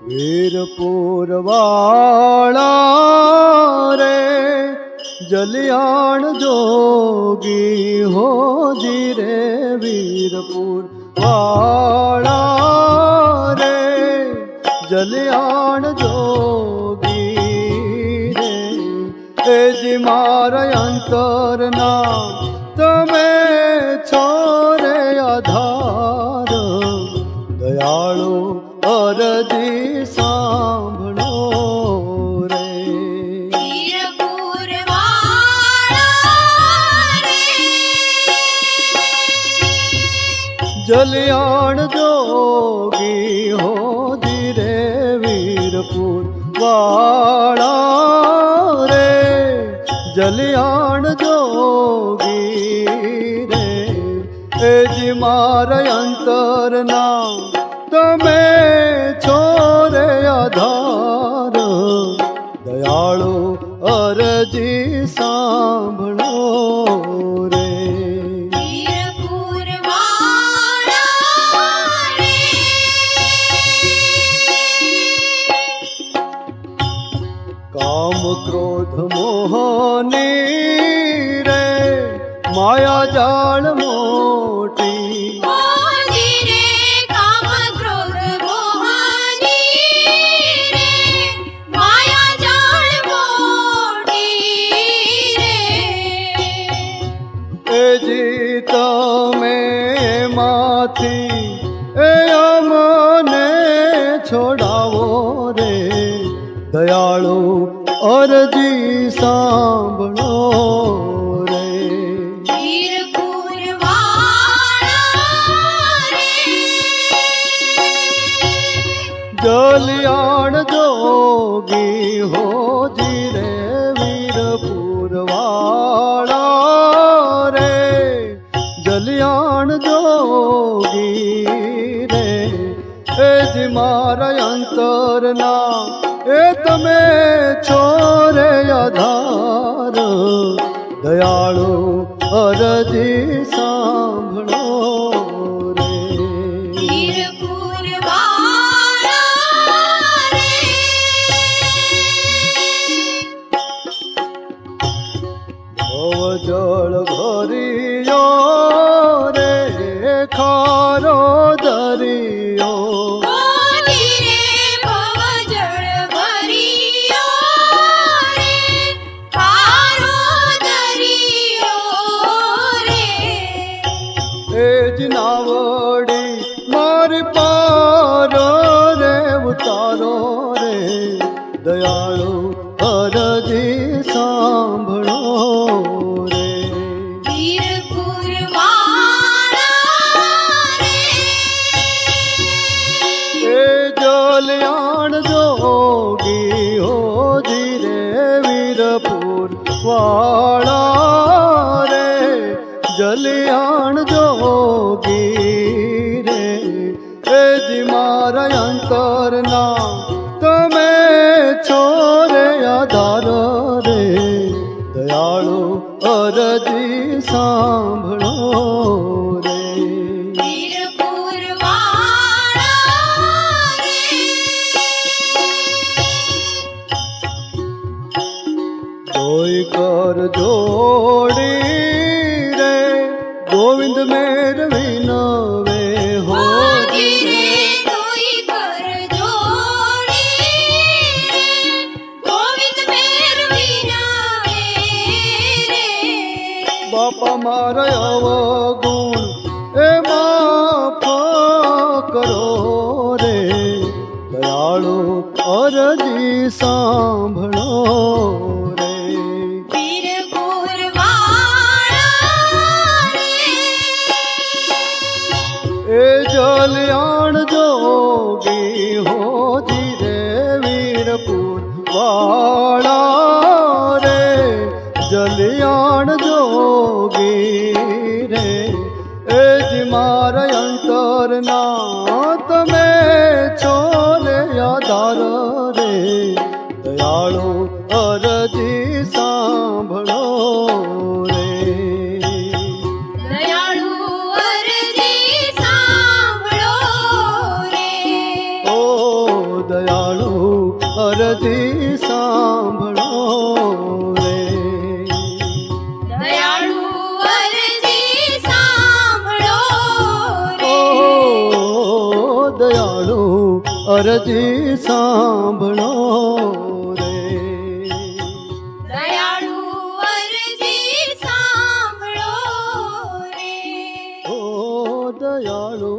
વીરપુર વાળા રે જલિયાણ જોગી હોજી રે વીરપુર વાળા રે જલિયાણ જોગી રે તેજી મારા અંતરના તમે છોરે આધાર દયાળુ અરજી સાંભળો રે વીરપુર વાળા રે જલિયાણ જોગી હોજી રે વીરપુર વાળા રે જલિયાણ જોગી રે એજી મારા અંતરના તમે છોરે આધાર દયાળુ અરજી સાંભળો રે વીરપુર વાળા રે કામ ક્રોધ મોહની રે માયા જાળ મોટી હોજી રે કામ ક્રોધ મોહની રે માયા જાળ મોટી રે એજી તમે એમાંથી એ અમને છોડાવો રે દયાળુ અરજી સાંભળો રે વીરપુર વાળા રે જલિયાણ જોગી હોજી રે વીરપુર વાળા રે જલિયાણ જોગી રે એજી મારા અંતરના એ તમે છોરે આધાર દયાળુ અરજી સાંભળો રે વીરપુર વાળા રે ભવજળ ભરિયો રે ખારો દરિયો હોજી રે ભવજળ ભરિયો રે ખારો દરિયો રે એ જ નાવડી મારી પારો રે ઉતારો રે દયાળુ અરજી સાંભળો રે વીરપુર વાળા રે એ જલિયાણ જોગી હોજી રે વીરપુર વાળા રે જલિયાણ જોગી રે એજી મારા અંતરના તમે છોરે આધાર રે દયાળુ અરજી સાંભળો રે વીરપુર વાળા રે કોઈ કર જોડી રે ગોવિંદ મેરવી નવે હોજી હોજી રે કોઈ કર જોડી રે ગોવિંદ મેરવી નાવે રે બાપા મારા અવગુણ એ માફ કરો રે દયાળુ અરજી સાંભળો રે વીરપુર વાળા રે એ જલિયાણ જોગી હોજી રે વીરપુર વાળા રે જલિયાણ જોગી રે એજી મારા અંતરના તમે છોરે આધાર રે દયાળુ અરજી સાંભળો રે અરજી સાંભળો રે. દયાળુ અરજી સાંભળો રે. ઓ દયાળુ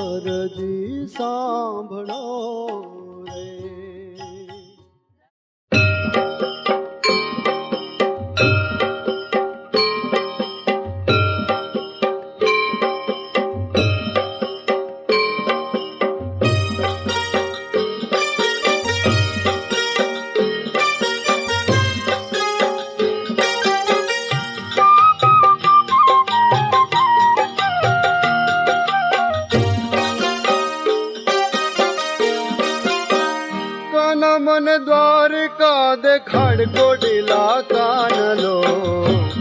અરજી સાંભળો રે. કાના મને દ્વારિકા દેખાડ કોડીલા કાનલો.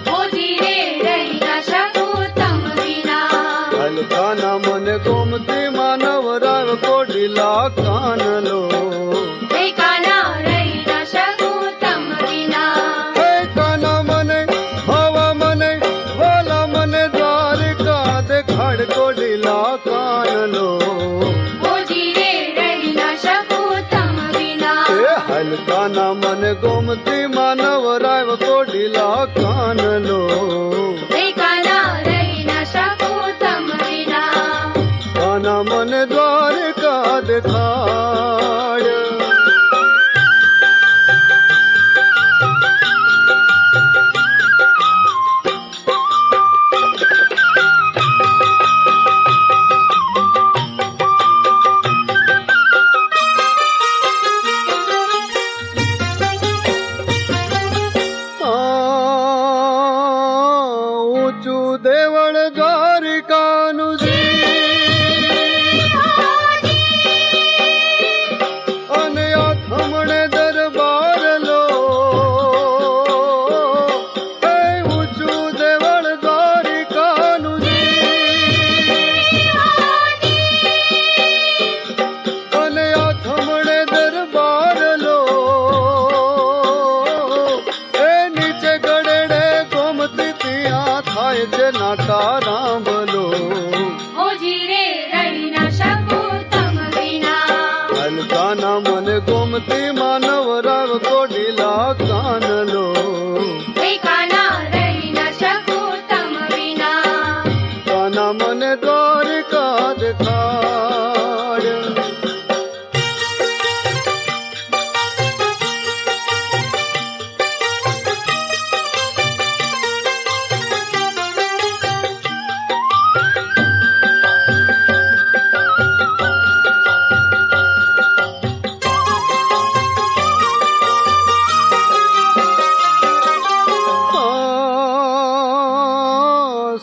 મોજી રે રહી ના શકું તમ વિના. હલકાના મને ગોમતી માનવ રાવ કોડીલા કાનલો. હે કાના રહી ના શકું તમ વિના. હે કાના મને હવા મને વાલા મને દ્વારિકા દેખાડ કોડીલા કાનલો. મોજી રે રહી ના શકું તમ વિના. હે હલકાના મને ગોમતી માનવ રાવ કોડીલા કાનલો. હે કાના રહી ના શકું તમ વિના. કાના મને દ્વારિકા દેખાડ. ઊંચું દેવળ દ્વારિકાનું અને આ થમણે દરબાર લો. હે ઊંચું દેવળ દ્વારિકાનું અને આ થમણે દરબાર લો. એ નીચે ગળેડે ગોમતી ત્યાં થાય છે નાટા રાંભલો. મોજી રે રહી ના શકું તમ વિના. હલકાના મને ગોમતી માનવ રાવ કોડીલા કાનલો. હે કાના રહી ના શકું તમ વિના. કાના મને દ્વારિકા દેખાડ.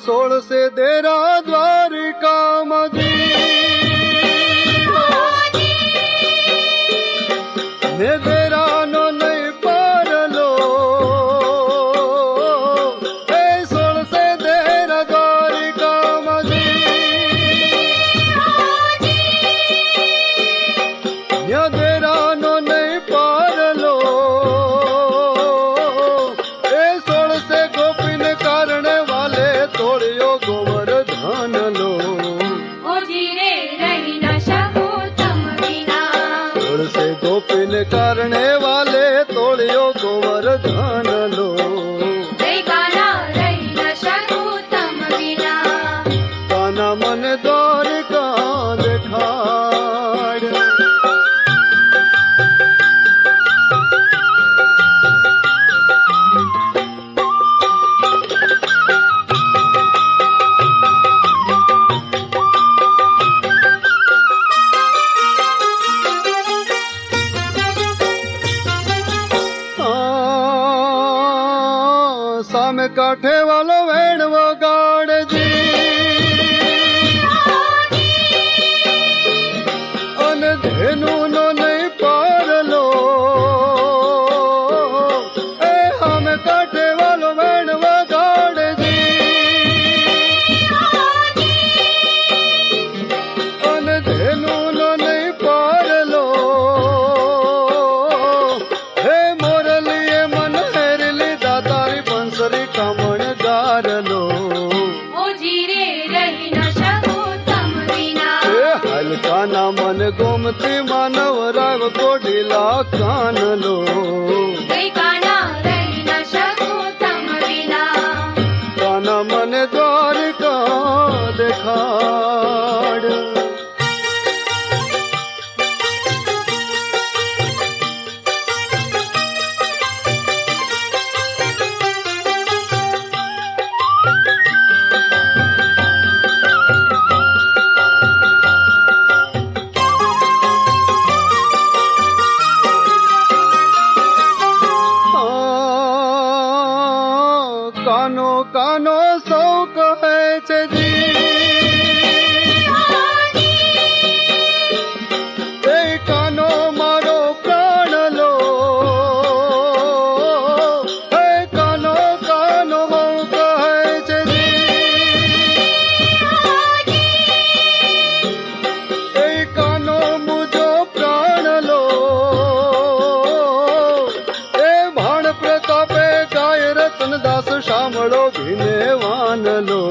સોળ સે દેરા દ્વારિકા ને દેરાનો નહીં પારલો. એ સોળ સે દેરા દ્વારિકા દેરાનો નહીં પારલો. એ સોળ સે ગોપીને કારણે વાલે તોડ્યો ગોવર્ધન લો. મોજી રે રહી ના શકું તમ વિના. સોળ સે ગોપીને કારણે વાલે તોડ્યો ગોવર્ધન લો. હે કાના રહી ના શકું તમ વિના. કાના મને દ્વારિકા દેખાડ. સામે કાંઠે વાલો વેણ વગાડજી અને ધેનું નો નહીં પારલો. એ સામે કાંઠે વાલો વેણ વગાડજી અને ધેનું નો નહીં પારલો. હે મોરલીએ મન હેરલી દાતારી બંસરી કામણ ગારલો. મોજી રે રહી ના શકું તમ વિના. હલકાના મન ગોમતી માનવ કાનલો કઈ કાના રહી ન શકું તમ વિના. કાના મને દ્વારિકા દેખાડ. કાનો કાનો સૌ કહે છે જી, એ કાનો મારો પ્રાણ લો, એ કાનો કાનો સૌ કહે છે જી, એ કાનો મુજો પ્રાણ લો, એ ભાણ પ્રતાપે ગાય રતનદાસ સાંભળો ભીને વાનલો.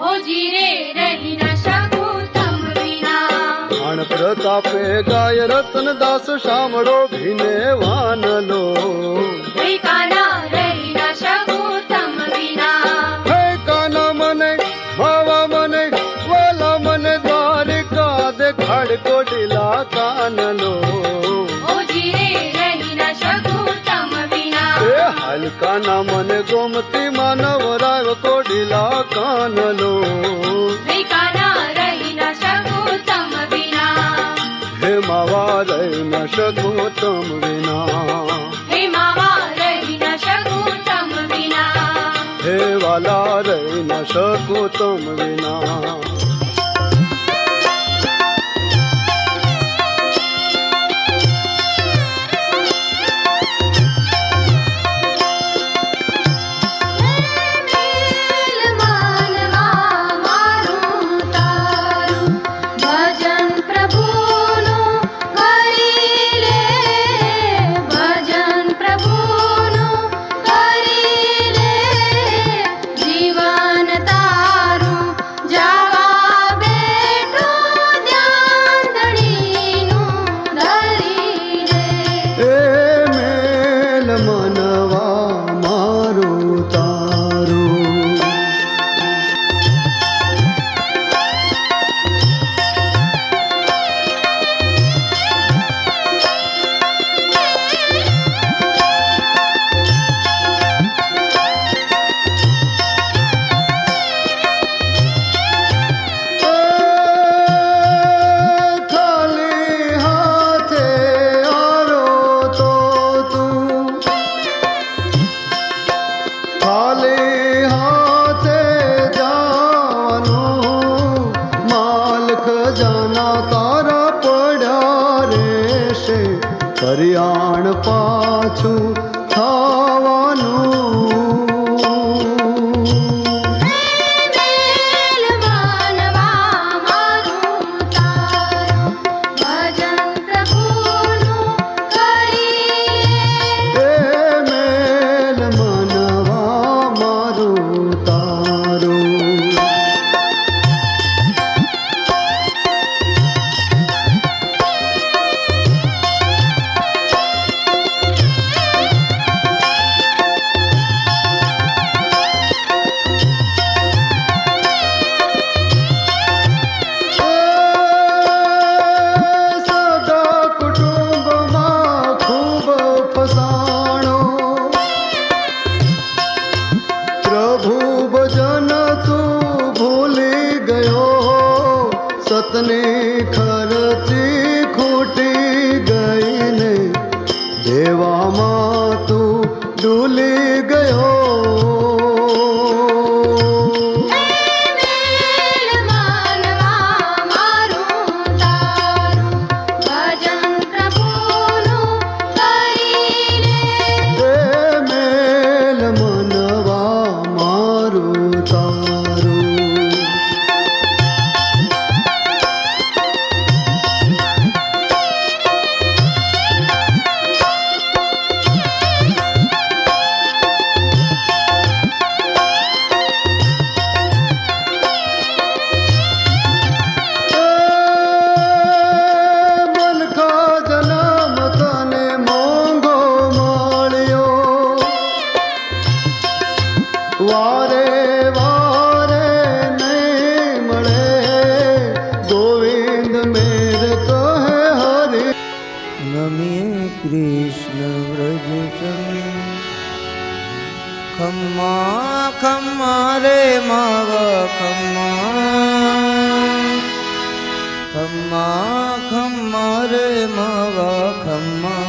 મોજી રે રહી ન શકું તમ વિના. ભાણ પ્રતાપે ગાય રતનદાસ સાંભળો ભીને વાનલો. કઈ કાના રહી ન શકું તમ વિના. હે કાના મને ભાવા મને વાલા મને દ્વારિકા દેખાડ કોડીલા કાનલો. મોજી રે રહી ન શકું તમ વિના. એ હાલ કાના મને ગોમતી માનવ રાવ કોડીલા કાનલો. કઈ કાના રહી ન શકું તમ વિના. હે માવા રહી ન શકું તમ વિના. હે માવા રહી ન શકું તમ વિના. હે વાલા રહી ન શકું તમ વિના. ભજન પ્રભુનું કરી લે, ભજન પ્રભુનું કરી લે. જીવન તારું જવા બેઠું ધ્યાન ધણીનું ધરી લે. એ મેલ મનવા મારું તારું. ખાલી હાથે આરો તો તું, ખાલી હાથે જવાનું, માલ ખજાના તારા પડ્યા રહેશે, કરિયાણ પાછું ખાવાનું. મેલ માનવા મારું તારું, ભજન પ્રભુનું કરી લે. એ મેલ મનવા વારે વારે નહીં મળે ગોવિંદ મેર કહે હરે. નમીએ કૃષ્ણ વ્રજ ખમ્મા ખમ્મા રે માવ ખમ્મા ખમ્મા ખમ્મા રે માવ ખમ્મા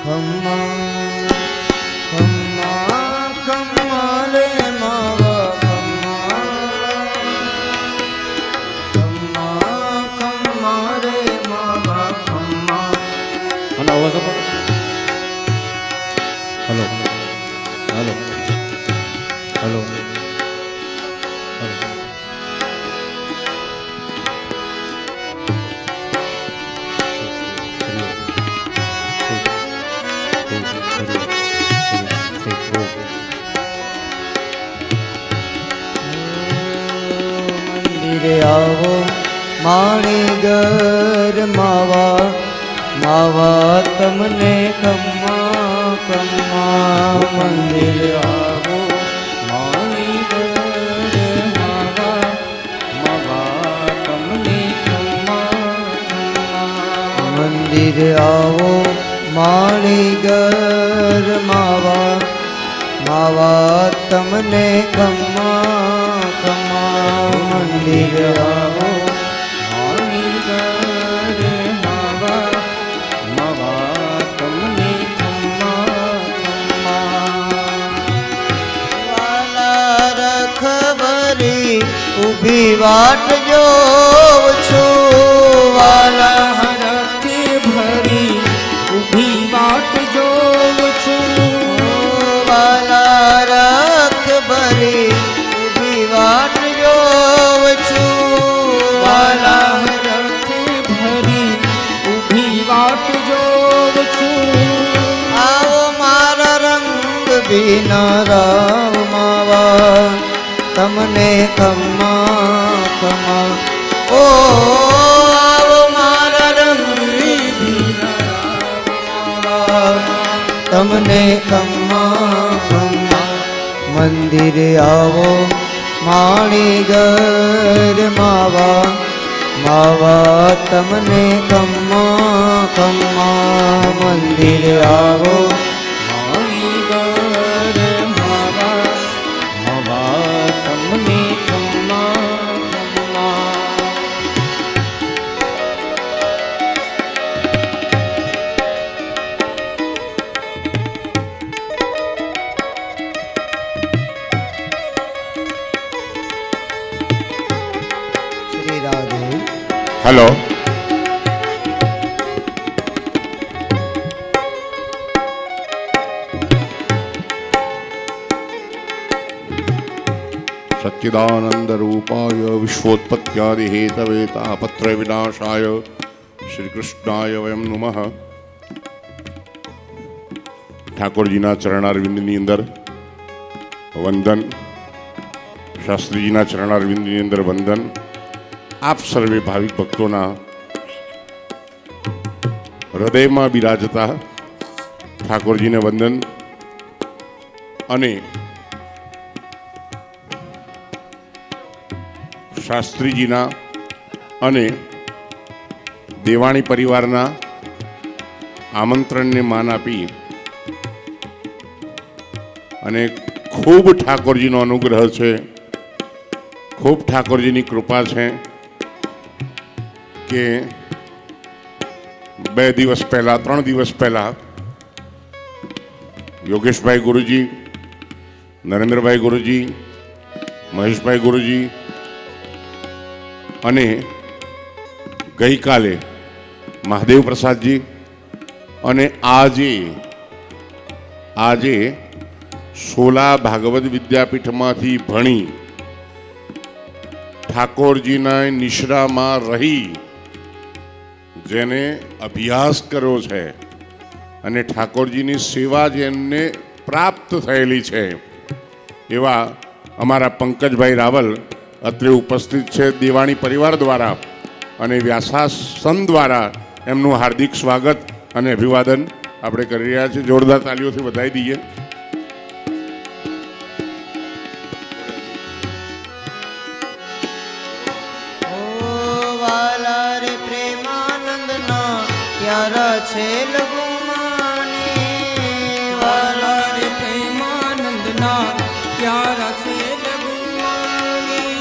ખમ્મા ખમ્મા ખમ્મા રે માવ ખમ્મા ખમ્મા ખમ્મા રે માવ ખમ્મા. અને અવાજ આપો. હલો હલો હલો મંદિરે આવો માણીગર માવા માવા તમને ખમ્મા ખમ્મા. મંદિરે આવો માણીગર માવા માવા તમને ખમ્મા ખમ્મા. મંદિરે આવો માણીગર માવા માવા તમને ખમ્મા ખમ્મા. મંદિરે આવો માણીગર માવા માવા તમને ખમ્મા ખમ્મા. વાલા રખબરી ઊભી વાટ જોઉં છું. વાલા હરખે ભરી ઊભી વાટ જોઉં છું. વાલા રખબરી ઊભી વાટ જોઉં છું. વાલા હરખે ભરી ઊભી વાટ જોઉં છું. આવો મારા રંગ વિના રાવ માવા તમને ખમ્મા ખમ્મા. ઓ આવો મારા રંગ વિના રાવ તમને ખમ્મા ખમ્મા. મંદિરે આવો માણીગર માવા માવા તમને ખમ્મા ખમ્મા. મંદિરે આવો માણીગર માવા માવા તમને ખમ્મા ખમ્મા. શ્રી રાધે. હેલો સચ્ચિદાનંદ રૂપાય વિશ્વોત્પત્યાદિ હેતવે તાપત્ર વિનાશાય શ્રી કૃષ્ણાય વયમ નમઃ. ઠાકોરજીના ચરણારવિંદની અંદર વંદન, શાસ્ત્રીજીના ચરણારવિંદની અંદર વંદન. આપ સર્વે ભાવિક ભક્તોના હૃદયમાં બિરાજતા ઠાકોરજીને વંદન અને શાસ્ત્રીજીના અને દેવાણી પરિવારના આમંત્રણને માન આપી અને ખૂબ ઠાકોરજીનો અનુગ્રહ છે, ખૂબ ઠાકોરજીની કૃપા છે કે 2 દિવસ પહેલા 3 દિવસ પહેલા યોગેશભાઈ ગુરુજી, નરેન્દ્રભાઈ ગુરુજી, મહેશભાઈ ગુરુજી અને ગઈકાલે મહાદેવ પ્રસાદજી અને આજે સોલા ભાગવત વિદ્યાપીઠમાંથી ભણી ઠાકોરજીના નિશ્રામાં રહી જેને અભ્યાસ કર્યો છે અને ઠાકોરજીની સેવા જેમને પ્રાપ્ત થયેલી છે એવા અમારા પંકજભાઈ રાવલ અત્રે ઉપસ્થિત છે. દેવાણી પરિવાર દ્વારા અને વ્યાસાસન દ્વારા એમનું હાર્દિક સ્વાગત અને અભિવાદન આપણે કરી રહ્યા છીએ. જોરદાર તાલીઓથી વધાવી દઈએ. પ્યારા છે લઘુમાની વાલા રે પ્રેમાનંદના પ્યારા છે લઘુમાની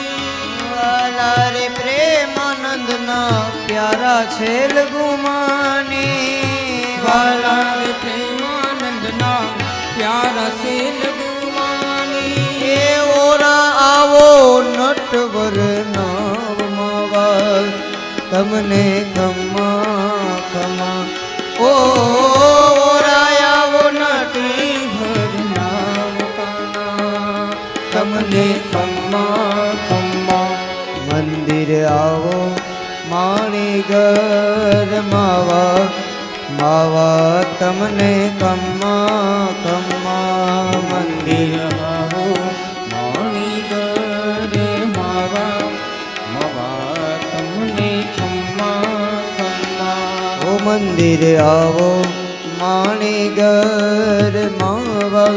વાલા રે પ્રેમાનંદના પ્યારા છે લઘુમાની વાલા રે પ્રેમાનંદના પ્યારા છે લઘુમાની એ ઓરા આવો નટવર નાવમાં વાલ તમને ખમ્મા ખમ્મા ઓ રાયાવો નટી ભરનાવ કાના તમને ખમ્મા ખમ્મા મંદિર આવો માણીગર માવા માવા તમને ખમ્મા ખમ્મા મંદિર આવો માણીગર માવા માવા તમને મંદિર આવો માણીગર માવા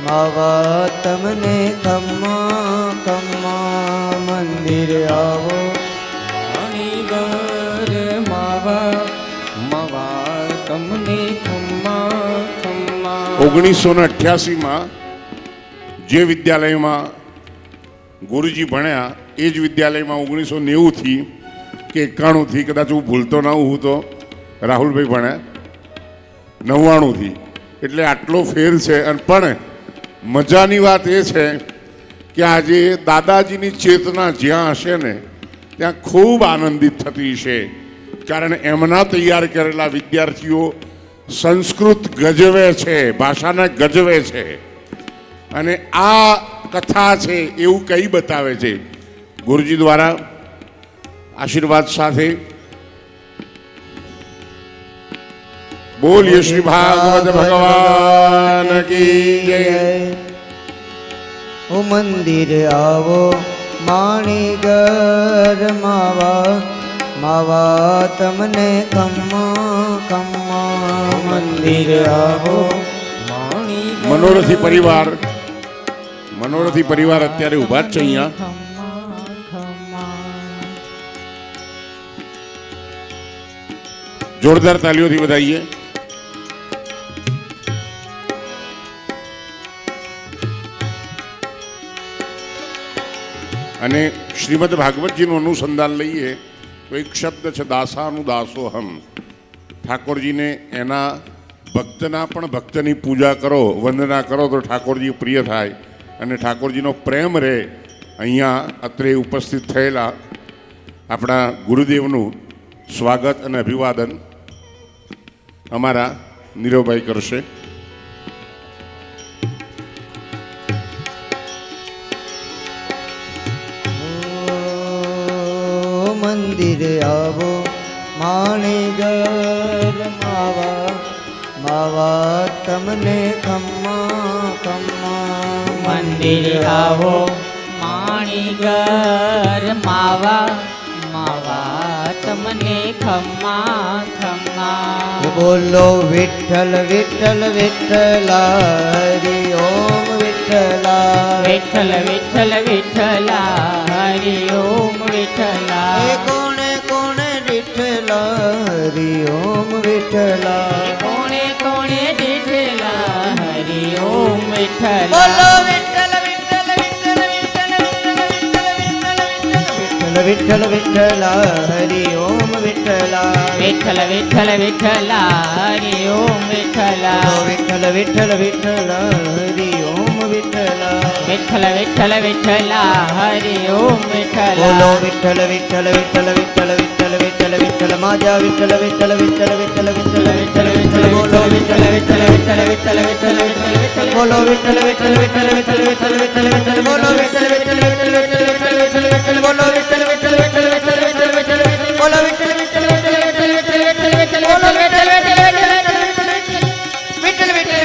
માવા તમને ખમ્મા ખમ્મા મંદિર આવો માણીગર માવા માવા તમને ખમ્મા ખમ્મા 1988માં જે વિદ્યાલયમાં ગુરુજી ભણ્યા એ જ વિદ્યાલયમાં 1990થી કે 91થી કદાચ હું ભૂલતો ના હું તો રાહુલભાઈ ભણ્યા 99થી એટલે આટલો ફેર છે. અને પણ મજાની વાત એ છે કે આજે દાદાજીની ચેતના જ્યાં હશે ને ત્યાં ખૂબ આનંદિત થતી છે, કારણ એમના તૈયાર કરેલા વિદ્યાર્થીઓ સંસ્કૃત ગજવે છે, ભાષાને ગજવે છે. અને આ કથા છે એવું કઈ બતાવે છે ગુરુજી દ્વારા આશીર્વાદ સાથે. બોલીએ શ્રી ભાગવત ભગવાન કી જય. ઓ મંદિર આવો માણીગર માવા માવા તમને ખમ્મા ખમ્મા મંદિર આવો મનોરથી પરિવાર અત્યારે ઉભા જ છે અહીંયા. જોરદાર તાલીઓથી વધાઈએ. અને શ્રીમદ ભાગવતજીનું અનુસંધાન લઈએ તો એક શબ્દ છે દાસાનું દાસોહમ. ઠાકોરજીને એના ભક્તના પણ ભક્તની પૂજા કરો, વંદના કરો તો ઠાકોરજી પ્રિય થાય અને ઠાકોરજીનો પ્રેમ રહે. અહીંયા અત્રે ઉપસ્થિત થયેલા આપણા ગુરુદેવનું સ્વાગત અને અભિવાદન અમારા નીરવભાઈ કરશે. મંદિર આવો માણીગર માવા માવા તમને ખમ્મા ખમ્મા મંદિર આવો માણીગર માવા માવા તમને ખમ્મા ખમ્મા. બોલો વિઠ્ઠલ વિઠ્ઠલ વિઠ્ઠલા હરિ ઓમ વિઠ્ઠલા વિઠ્ઠલ વિઠ્ઠલ વિઠ્ઠલા હરિ ઓમ વિઠ્ઠલા. કોણે કોણે વિઠ્ઠલા હરિ ઓમ વિઠ્ઠલા કોણે કોણે વિઠ્ઠલા હરિ ઓમ વિઠ્ઠલા. બોલો વિઠ્ઠલ વિઠ્ઠલ વિઠ્ઠલ વિઠ્ઠલ વિઠ્ઠલ વિઠ્ઠલા હરિ ઓમ વિઠ્ઠલા વિઠ્ઠલ વિઠ્ઠલ વિઠ્ઠલા હરિ ઓમ વિઠ્ઠલા. વિઠ્ઠલ વિઠ્ઠલ વિઠ્ઠલા હરિ ઓમ વિઠ્ઠલા વિઠ્ઠલ વિઠ્ઠલ વિઠ્ઠલા હરિ ઓમ વિઠ્ઠલા. બોલો વિઠ્ઠલ વિઠ્ઠલ વિઠ્ઠલ વિઠ્ઠલ વિઠ્ઠલ વિઠ્ઠલ વિઠ્ઠલ માજા વિઠ્ઠલ વિઠ્ઠલ વિઠ્ઠલ વિઠ્ઠલ વિઠ્ઠલ વિઠ્ઠલ વિઠ્ઠલ. બોલો વિઠ્ઠલ વિઠ્ઠલ વિઠ્ઠલ વિઠ્ઠલ વિઠ્ઠલ વિઠ્ઠલ વિઠ્ઠલ. બોલો વિઠ્ઠલ વિઠ્ઠલ વિઠ્ઠલ વિઠ્ઠલ વિઠ્ઠલ વિઠ્ઠલ વિઠ્ઠલ. બોલો વિઠ્ઠલ વિઠ્ઠલ વિઠ્ઠલ વિઠ્ઠલ વિઠ્ઠલ વિઠ્ઠલ વિઠ્ઠલ. બોલો વિઠ્ઠલ વિઠ્ઠલ વિઠ્ઠલ વિઠ્ઠલ વિઠ્ઠલ વિઠ્ઠલ વિઠ્ઠલ. બોલો વિઠ્ઠલ વિઠ્ઠલ વિઠ્ઠલ વિઠ્ઠલ વિઠ્ઠલ વિઠ્ઠલ વિઠ્ઠલ. બોલો વિઠ્ઠલ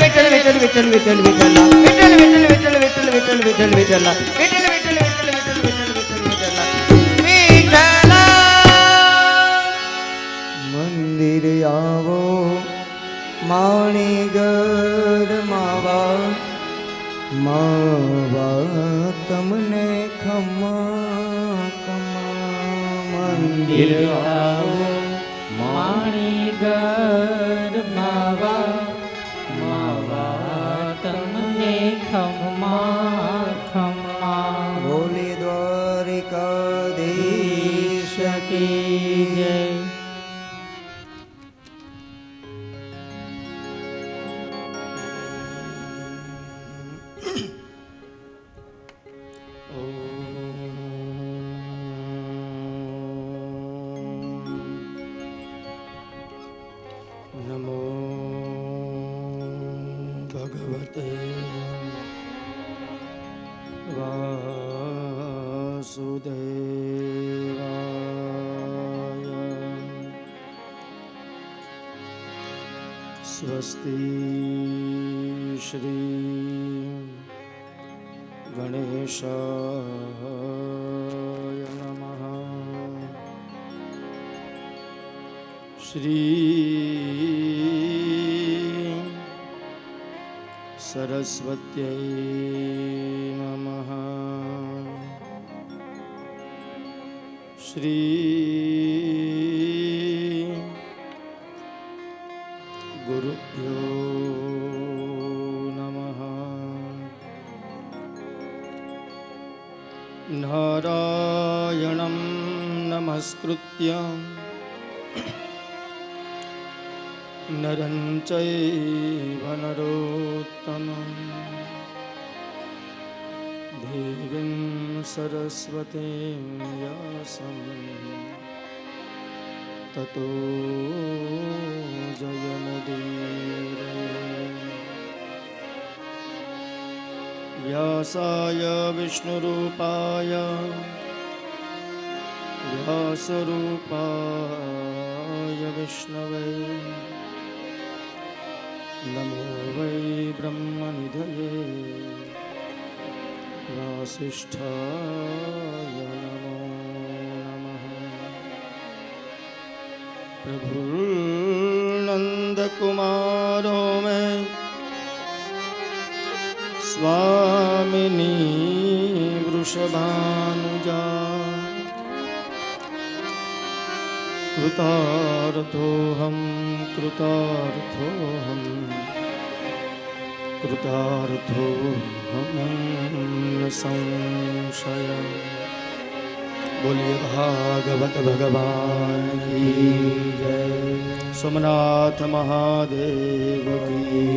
વિઠ્ઠલ વિઠ્ઠલ વિઠ્ઠલ વિઠ્ઠલ વિઠ્ઠલ વિઠ્ઠલ વિઠ્ઠલ વિઠ્ઠલ વિઠ્ઠલ વિઠ્ઠલ વિઠ્ઠલ વિઠ્ઠલ વિઠ્ઠલ વિઠ્ઠલ વિઠ્ઠલ મંદિર આવો માણીગર માવા માવા તમને ખમ્મા ખમ્મા મંદિર આવો માણીગર ઘર માવા તમને ખમ્મા ખમ્મા બોલી દ્વારિકાધીશ કી જય. નમો ભગવતે વાસુદેવાય. સ્વસ્તિ શ્રી ગણેશાય નમઃ. શ્રી સરસ્વત્यै નમઃ. શ્રી ગુરુભ્યો નમઃ. નારાયણં નમસ્કૃત્ય નરં ચૈવ નરોત્તમં દેવીં સરસ્વતીં વ્યાસં તતો જયમુદીરયે. વ્યાસાય વિષ્ણુરૂપાય વ્યાસરૂપાય વિષ્ણવે નમો વૈ બ્રહ્મનિધયે વાસિષ્ઠાય નમો નમઃ. પ્રભુર્નંદકુમારો મે સ્વામિની વૃષભાનુજા કૃતાર્થોહમ કૃતાર્થોહમ કૃતાર્થોહમ ન સંશય. બોલીએ ભાગવત ભગવાન કી જય. સોમનાથ મહાદેવ કી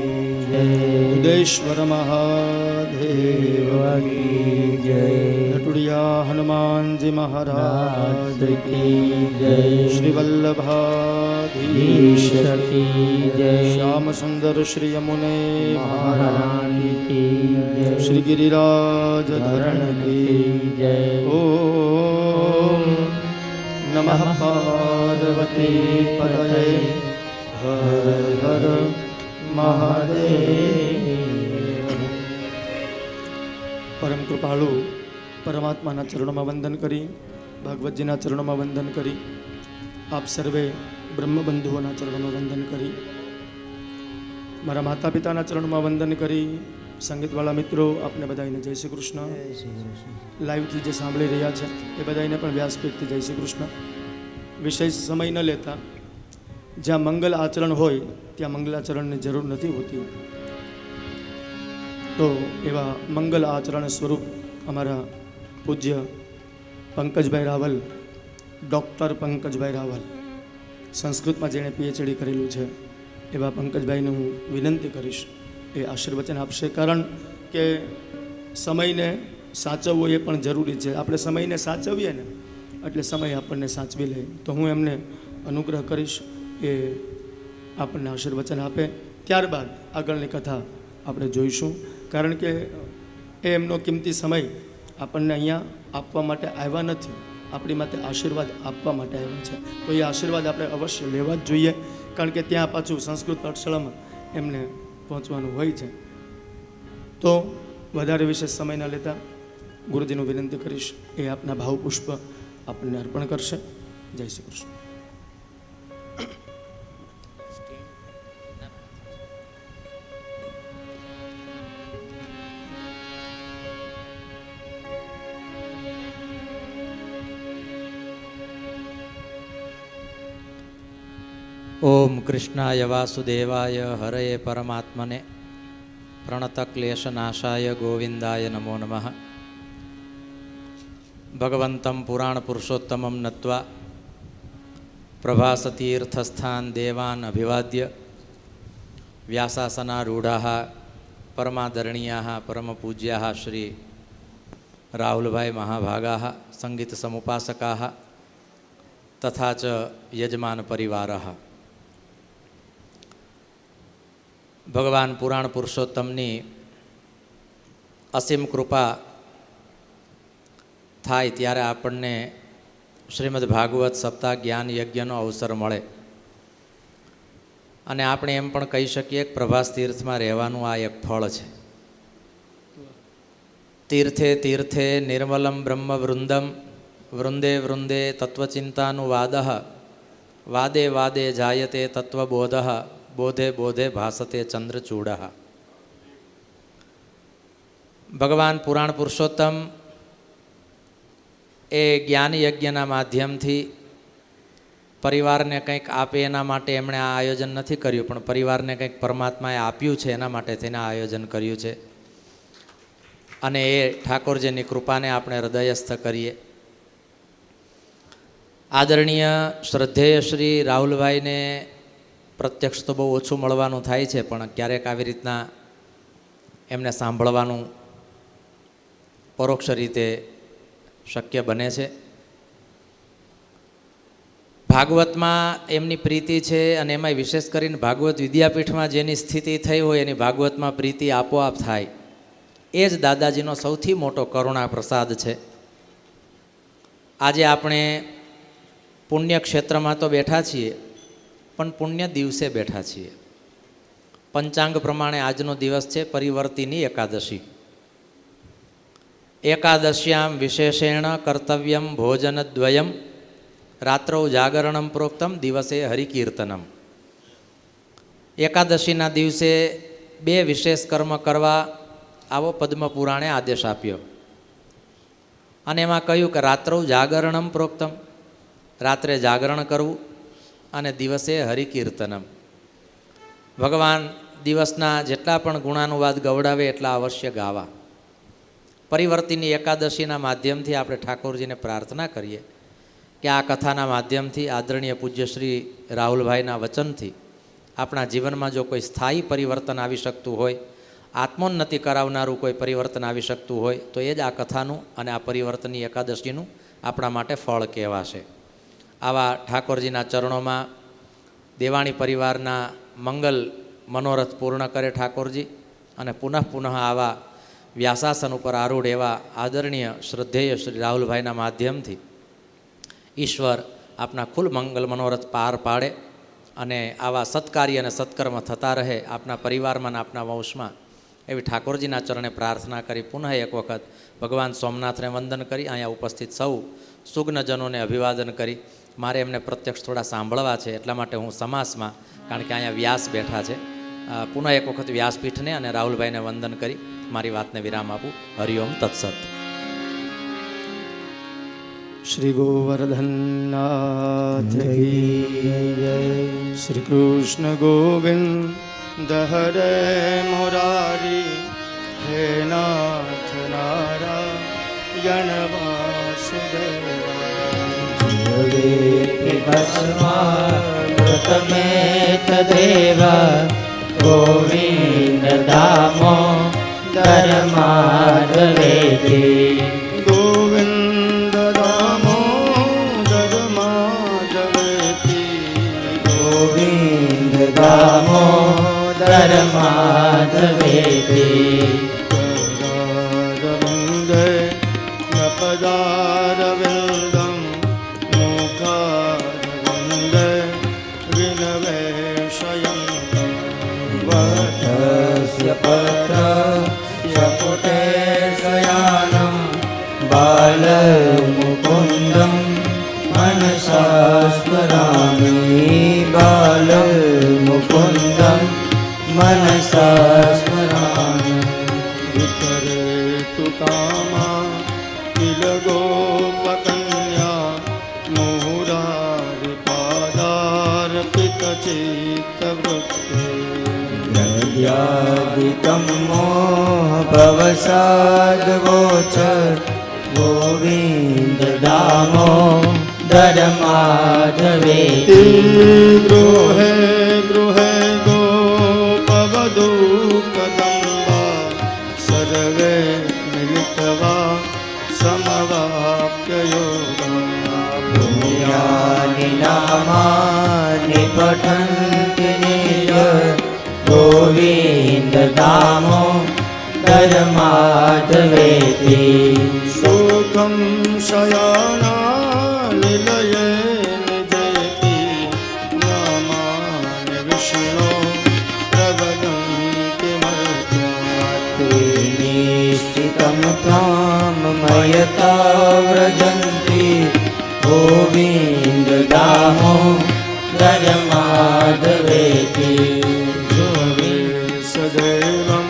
જય. દુદેશ્વર મહાદેવ કી જય. નટુડિયા હનુમાનજી મહારાજ કી જય. શ્રી વલ્લભાધીશ કી જય. શ્યામ સુંદર શ્રી યમુને મહારાણી કી જય. શ્રી ગિરિરાજ ધરણ કી જય. ઓમ નમઃ પાર્વતી પતયે હર હર મહાદેવ. પરમ કૃપાળુ પરમાત્માના ચરણોમાં વંદન કરી, ભાગવતજીના ચરણોમાં વંદન કરી, આપ સર્વે બ્રહ્મબંધુઓના ચરણોમાં વંદન કરી, મારા માતા પિતાના ચરણોમાં વંદન કરી, સંગીતવાળા મિત્રો આપને બધાને જય શ્રી કૃષ્ણ. લાઈવથી જે સાંભળી રહ્યા છે એ બધાને પણ વ્યાસપીઠથી જય શ્રી કૃષ્ણ. વિશેષ સમય ન લેતા, જ્યાં મંગલ આચરણ હોય ત્યાં મંગલાચરણની જરૂર નથી હોતી. તો એવા મંગલ આચરણ સ્વરૂપ અમારા પૂજ્ય પંકજભાઈ રાવલ, ડૉક્ટર પંકજભાઈ રાવલ, સંસ્કૃતમાં જેણે પીએચડી કરેલું છે એવા પંકજભાઈને હું વિનંતી કરીશ એ આશીર્વચન આપશે. કારણ કે સમયને સાચવવો એ પણ જરૂરી છે. આપણે સમયને સાચવીએ ને એટલે સમય આપણને સાચવી લે. તો હું એમને અનુગ્રહ કરીશ એ આપણને આશીર્વચન આપે. ત્યારબાદ આગળની કથા આપણે જોઈશું. કારણ કે એ એમનો કિંમતી સમય આપણને અહીંયા આપવા માટે આવ્યા નથી, આપણી માટે આશીર્વાદ આપવા માટે આવ્યા છે. તો એ આશીર્વાદ આપણે અવશ્ય લેવા જ જોઈએ. કારણ કે ત્યાં પાછું સંસ્કૃત પાઠશાળામાં એમને પહોંચવાનું હોય છે. તો વધારે વિશેષ સમય ન લેતા ગુરુજીનું વિનંતી કરીશ એ આપના ભાવપુષ્પ આપણને અર્પણ કરશે. જય શ્રી કૃષ્ણ. ઓમ કૃષ્ણાય વાસુદેવાય હરયે પરમાત્મને પ્રણતક્લેશનાશાય ગોવિંદાય નમો નમઃ. ભગવંતમ પુરાણ પુરુષોત્તમમ નત્વા પ્રભાસતીર્થસ્થાન દેવાન અભિવાદ્ય વ્યાસાસનારૂઢાઃ પરમાદરણીયાઃ પરમપૂજ્યાઃ શ્રી રાહુલભાઈ મહાભાગાઃ સંગીત સમુપાસકાઃ તથા ચ યજમાન પરિવારઃ. ભગવાન પુરાણ પુરુષોત્તમની અસીમ કૃપા થાય ત્યારે આપણને શ્રીમદ ભાગવત સપ્તાહ જ્ઞાન યજ્ઞનો અવસર મળે અને આપણે એમ પણ કહી શકીએ કે પ્રભાસ તીર્થમાં રહેવાનું આ એક ફળ છે. તીર્થે તીર્થે નિર્મલમ બ્રહ્મ વૃંદમ વૃંદે વૃંદે તત્વચિંતાનુવાદ વાદે વાદે જાયતે તત્વબોધ બોધે બોધે ભાસતે ચંદ્રચૂડ. ભગવાન પુરાણ પુરુષોત્તમ એ જ્ઞાન યજ્ઞના માધ્યમથી પરિવારને કંઈક આપે એના માટે એમણે આ આયોજન નથી કર્યું, પણ પરિવારને કંઈક પરમાત્માએ આપ્યું છે એના માટે તેને આયોજન કર્યું છે. અને એ ઠાકોરજીની કૃપાને આપણે હૃદયસ્થ કરીએ. આદરણીય શ્રદ્ધેય શ્રી રાહુલભાઈને પ્રત્યક્ષ તો બહુ ઓછું મળવાનું થાય છે, પણ ક્યારેક આવી રીતના એમને સાંભળવાનું પરોક્ષ રીતે શક્ય બને છે. ભાગવતમાં એમની પ્રીતિ છે અને એમાંય વિશેષ કરીને ભાગવત વિદ્યાપીઠમાં જેની સ્થિતિ થઈ હોય એની ભાગવતમાં પ્રીતિ આપોઆપ થાય. એ જ દાદાજીનો સૌથી મોટો કરુણા પ્રસાદ છે. આજે આપણે પુણ્ય ક્ષેત્રમાં તો બેઠા છીએ, પણ પુણ્ય દિવસે બેઠા છીએ. પંચાંગ પ્રમાણે આજનો દિવસ છે પરિવર્તિની એકાદશી. એકાદશ્યામ વિશેષેણ કર્તવ્યમ ભોજનદ્વયમ રાત્રૌ જાગરણમ પ્રોક્તમ દિવસે હરિકીર્તનમ. એકાદશીના દિવસે બે વિશેષ કર્મ કરવા આવો પદ્મપુરાણે આદેશ આપ્યો અને એમાં કહ્યું કે રાત્રૌ જાગરણમ પ્રોક્તમ, રાત્રે જાગરણ કરવું અને દિવસે હરિકીર્તનમ. ભગવાન દિવસના જેટલા પણ ગુણાનુવાદ ગવડાવે એટલા અવશ્ય ગાવા. પરિવર્તિની એકાદશીના માધ્યમથી આપણે ઠાકોરજીને પ્રાર્થના કરીએ કે આ કથાના માધ્યમથી આદરણીય પૂજ્ય શ્રી રાહુલભાઈના વચનથી આપણા જીવનમાં જો કોઈ સ્થાયી પરિવર્તન આવી શકતું હોય, આત્મોન્નતિ કરાવનારું કોઈ પરિવર્તન આવી શકતું હોય તો એ જ આ કથાનું અને આ પરિવર્તનની એકાદશીનું આપણા માટે ફળ કહેવાશે. આવા ઠાકોરજીના ચરણોમાં દેવાણી પરિવારના મંગલ મનોરથ પૂર્ણ કરે ઠાકોરજી અને પુનઃ પુનઃ આવા વ્યાસાસન ઉપર આરૂઢ એવા આદરણીય શ્રદ્ધેય શ્રી રાહુલભાઈના માધ્યમથી ઈશ્વર આપના કુલ મંગલ મનોરથ પાર પાડે અને આવા સત્કાર્ય અને સત્કર્મ થતા રહે આપના પરિવારમાં અને આપના વંશમાં, એવી ઠાકોરજીના ચરણે પ્રાર્થના કરી પુનઃ એક વખત ભગવાન સોમનાથને વંદન કરી અહીંયા ઉપસ્થિત સૌ સુજ્ઞજનોને અભિવાદન કરી મારે એમને પ્રત્યક્ષ થોડા સાંભળવા છે એટલા માટે હું સમાસમાં, કારણ કે અહીંયા વ્યાસ બેઠા છે, પુનઃ એક વખત વ્યાસપીઠને અને રાહુલભાઈને વંદન કરી મારી વાતને વિરામ આપું. હરિઓમ તત્સત. શ્રી ગોવર્ધનનાથ કી જય. શ્રી કૃષ્ણ ગોવિંદ હરે મુરારી હે નાથ નારાયણ તદેવ ગોવિંદ દામો ધર્માધવેતી. ગોવિંદ દામોદર માધવેતી. ગોવિંદ દામોદર માધવેતી. પદારવિંદે પદારવિંદમ મુખારવિંદે વિનવેશયંતમ વટસ્ય પત્રસ્ય પુટે શયાનમ બાલમુકુંદમ મનસા સ્મરામી. બાલમુકુંદમ મનસા સ્મરામી. વિતરેતુ કામા કિલ ગોપકન્યા મુહુરારિ પાદાર્પિત चित्तवृत्ते यद्यादितं मोहभवसाद्गोचर गोविन्द दामोदर माधवेति गृहे गृहे गोपवधू कदम्बा सर्वे मिलित्वा समवाप्य योगम् पुण्यानि नामानि पठन्ति निज गोविन्द दामोदर माधवेति सुखं शयनानिलये निजयति नामानि विष्णो प्रवदन्ति मर्त्यात् निश्चितं काममयता व्रजन्ति गोविन्द दामोदर माधवेति गोवे सदैवं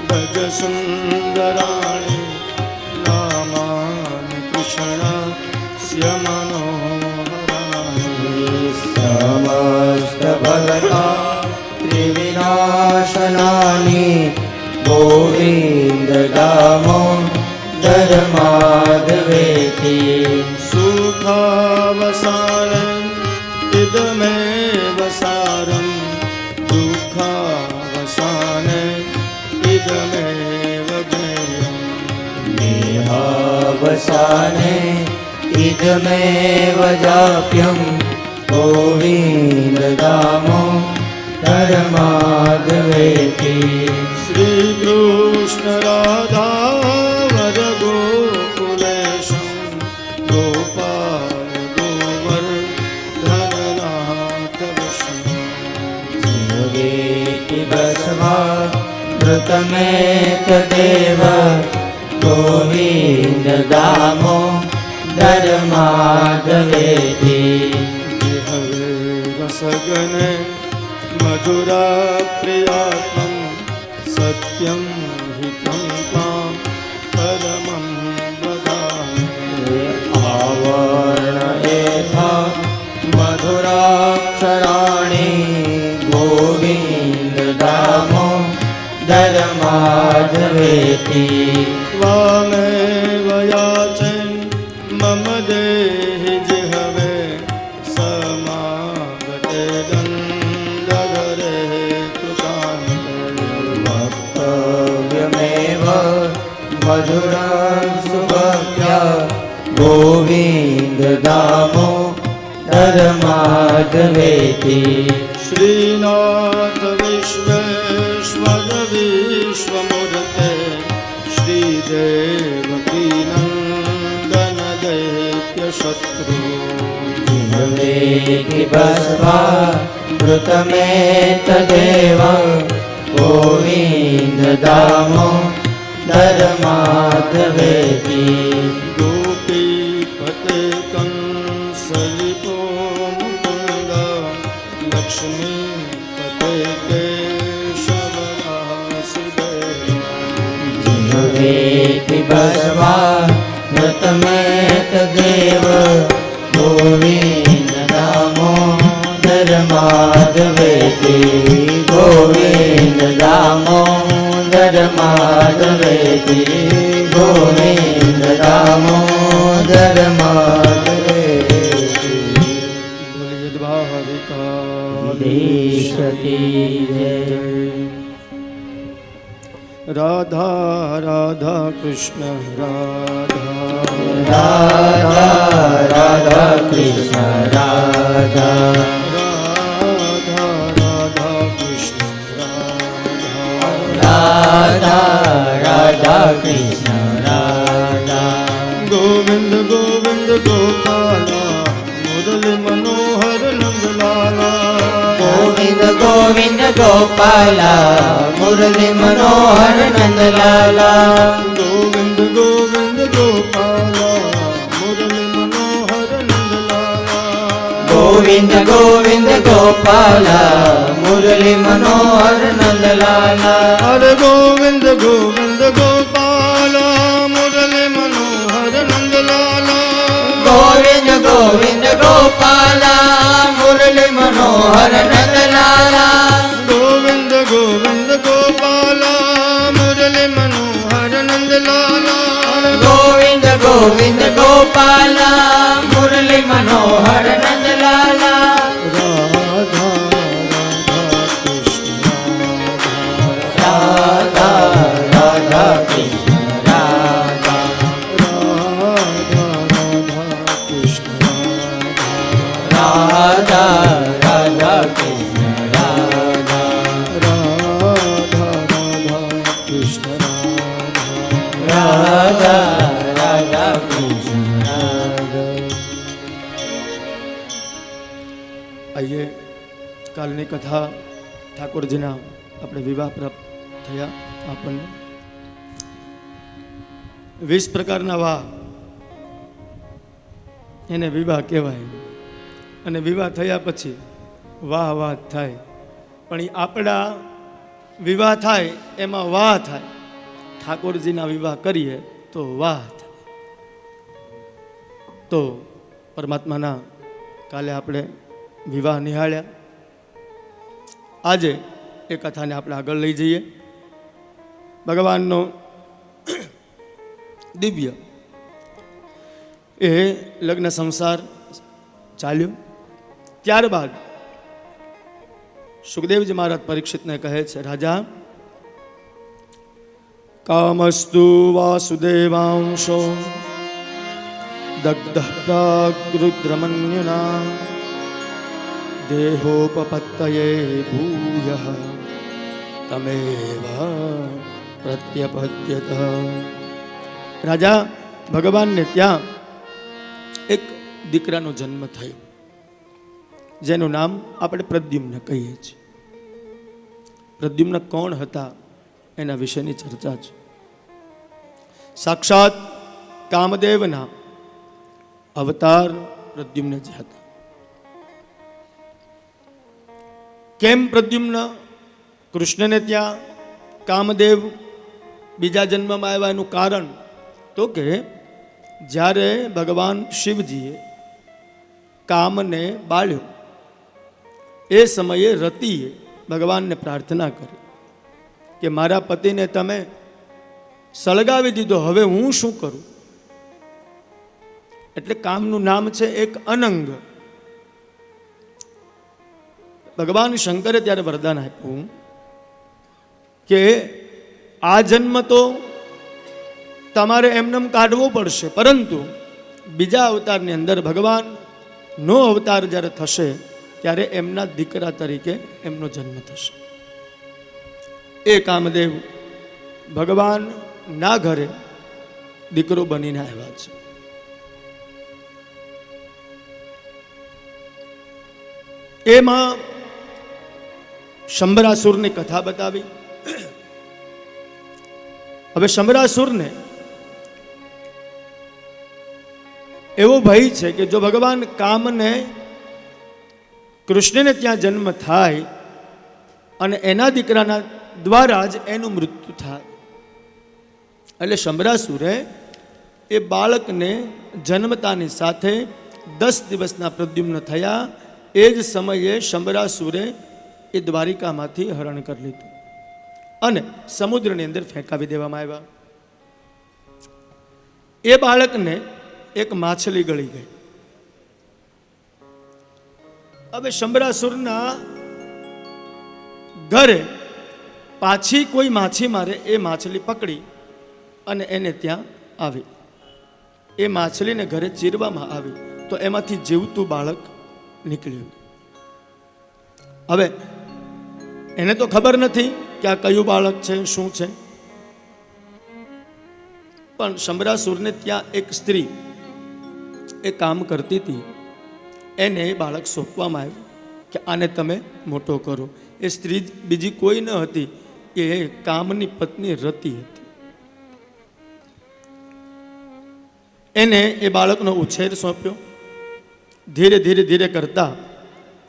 भज सुन्दराणि नामानि कृष्णस्य मनोहराणि समस्तभगता त्रिविनाशनानि गोविन्द दामोदर माधवेति सुखावसाने इदमेव सारं दुःखावसाने इदमेव ज्ञेयम् देहावसाने इदमेव जाप्यं गोविन्द दामोदर माधवेति श्रीकृष्ण राधा वर गोकुलेशं गोपाल गोवर्धननाथ विष्णु योगेति बसवा मृतमेतदेव गोविन्द दामोदर माधवेति हवे रसगने मधुरा प्रियात्मं सत्यं हितं तां परमं वदामि आवर्ण एथा मधुराक्षराणि गोविन्द दामोदर माधवेति त्वामेव याचे मम देहि जिह्वे समागते दण्डधरे कृतान्ते वक्तव्यमेव मधुरं सुभक्त्या गोविन्द दामोदर माधवेति श्रीनाथ विश्वेश्वर विश्वमूर्ते श्रीदेवकी नन्दन दैत्य शत्रु जिह्वेति बस्वा मृतमेतदेव गोविन्द दामोदर माधवेति गोपीपते कंसलितो मुकुन्द लक्ष्मीपते केशव वासुदेव जिह्वेति बस्वा मृतमेतदेव गोविन्द दामोदर माधवेति गोविन्द दामोदर माधवेति गोविन्द दामोदर माधवेति बोलिए देशती जय राधा राधा कृष्ण राधा राधा राधा कृष्ण राधा राधा राधा कृष्ण राधा राधा राधा कृष्ण राधा गोविंद गोविंद गोपाला मुरली मनोहर नंदलाला गोविंद गोविंद गोपाला मुरली मनोहर नंदलाला गोविंद गोविंद गोपाला मुरली मनोहर नंदलाला गोविंद गोविंद गोपाला मुरली मनोहर नंदलाला हरे गोविंद गोविंद गोपाला मुरली मनोहर नंदलाला गोविंद गोविंद गोपाला मुरली मनोहर મનોહર નંદલાલા ગોવિંદ ગોવિંદ ગોપાલા મુરલી મનોહર નંદલાલા ગોવિંદ ગોવિંદ ગોપાલા મુરલી મનોહર નંદલાલા રાધા રાધા કૃષ્ણ રાધા રાધા રાધા કૃષ્ણ રાધા રાધા રાધા કૃષ્ણ રાધા. આઈએ કાલની કથા ઠાકોરજીના આપણે વિવાહ પ્રાપ્ત થયા આપણને 20 પ્રકારના વાહ એને વિવાહ કહેવાય અને વિવાહ થયા પછી વાહ વાહ થાય પણ એ આપણા વિવાહ થાય એમાં વાહ થાય ઠાકોરજીના વિવાહ કરીએ તો વાહ થાય. તો પરમાત્માના કાલે આપણે વિવાહ નિહાળ્યા. આજે એ કથાને આપણે આગળ લઈ જઈએ. ભગવાનનો દિવ્ય એ લગ્ન સંસાર ચાલ્યો. ત્યારબાદ સુખદેવજી મહારાજ પરીક્ષિતને કહે છે, રાજા, કામસ્તુ વાસુદેવાંશો દગ્ધ પ્રાગૃદ્રમન્યુના દેહોપપત્તયે ભૂયઃ તમેવ પ્રત્યપદ્યત. રાજા, ભગવાનને ત્યાં એક દીકરાનો જન્મ થયો જેનું નામ આપણે પ્રદ્યુમ્ન કહીએ છીએ. પ્રદ્યુમ્ન કોણ હતા એના વિશેની ચર્ચા છે. સાક્ષાત કામદેવના અવતાર પ્રદ્યુમ્નજી હતા. કેમ પ્રદ્યુમ્ન કૃષ્ણને ત્યાં કામદેવ બીજા જન્મમાં આવ્યા એનું કારણ તો કે જ્યારે ભગવાન શિવજીએ કામને બાળ્યો એ સમયે રતિએ ભગવાનને પ્રાર્થના કરી કે મારા પતિને તમે સળગાવી દીધો, હવે હું શું કરું? એટલે કામનું નામ છે એક અનંગ. ભગવાન શંકરે ત્યારે વરદાન આપ્યું કે આ જન્મ તો તમારે એમનેમ કાઢવો પડશે, પરંતુ બીજા અવતારની અંદર ભગવાનનો અવતાર જ્યારે થશે ત્યારે એમના દીકરા તરીકે એમનો જન્મ થશે. એ કામદેવ ભગવાનના ઘરે દીકરો બનીને આવ્યા છે. એમાં શંભરાસુરની કથા બતાવી. હવે શંભરાસુરને એવો ભય છે કે જો ભગવાન કામને કૃષ્ણને ત્યાં જન્મ થાય અને એના દીકરાના દ્વારા જ એનું મૃત્યુ થાય. એટલે શંભરાસુરે એ બાળકને જન્મતાની સાથે 10 દિવસના પ્રદ્યુમ્ન થયા એ જ સમયે શંભરાસુરે એ દ્વારિકામાંથી હરણ કરી લીધું અને સમુદ્રની અંદર ફેંકાવી દેવામાં આવ્યા. એ બાળકને એક માછલી ગળી ગઈ. હવે શંભરાસુરના ઘરે પાછી કોઈ માછીમારે એ માછલી પકડી અને એને ત્યાં આવી. એ માછલીને ઘરે ચીરવામાં આવી તો એમાંથી જીવતું બાળક નીકળ્યું. હવે એને તો ખબર નથી કે આ કયું બાળક છે, શું છે, પણ શંભરાસુરને ત્યાં એક સ્ત્રી એ કામ કરતી હતી, એને એ બાળક સોંપવામાં આવ્યું કે આને તમે મોટો કરો. એ સ્ત્રી બીજી કોઈ ન હતી, એ કામની પત્ની રતિ હતી. એને એ બાળકનો ઉછેર સોંપ્યો. ધીરે ધીરે ધીરે કરતા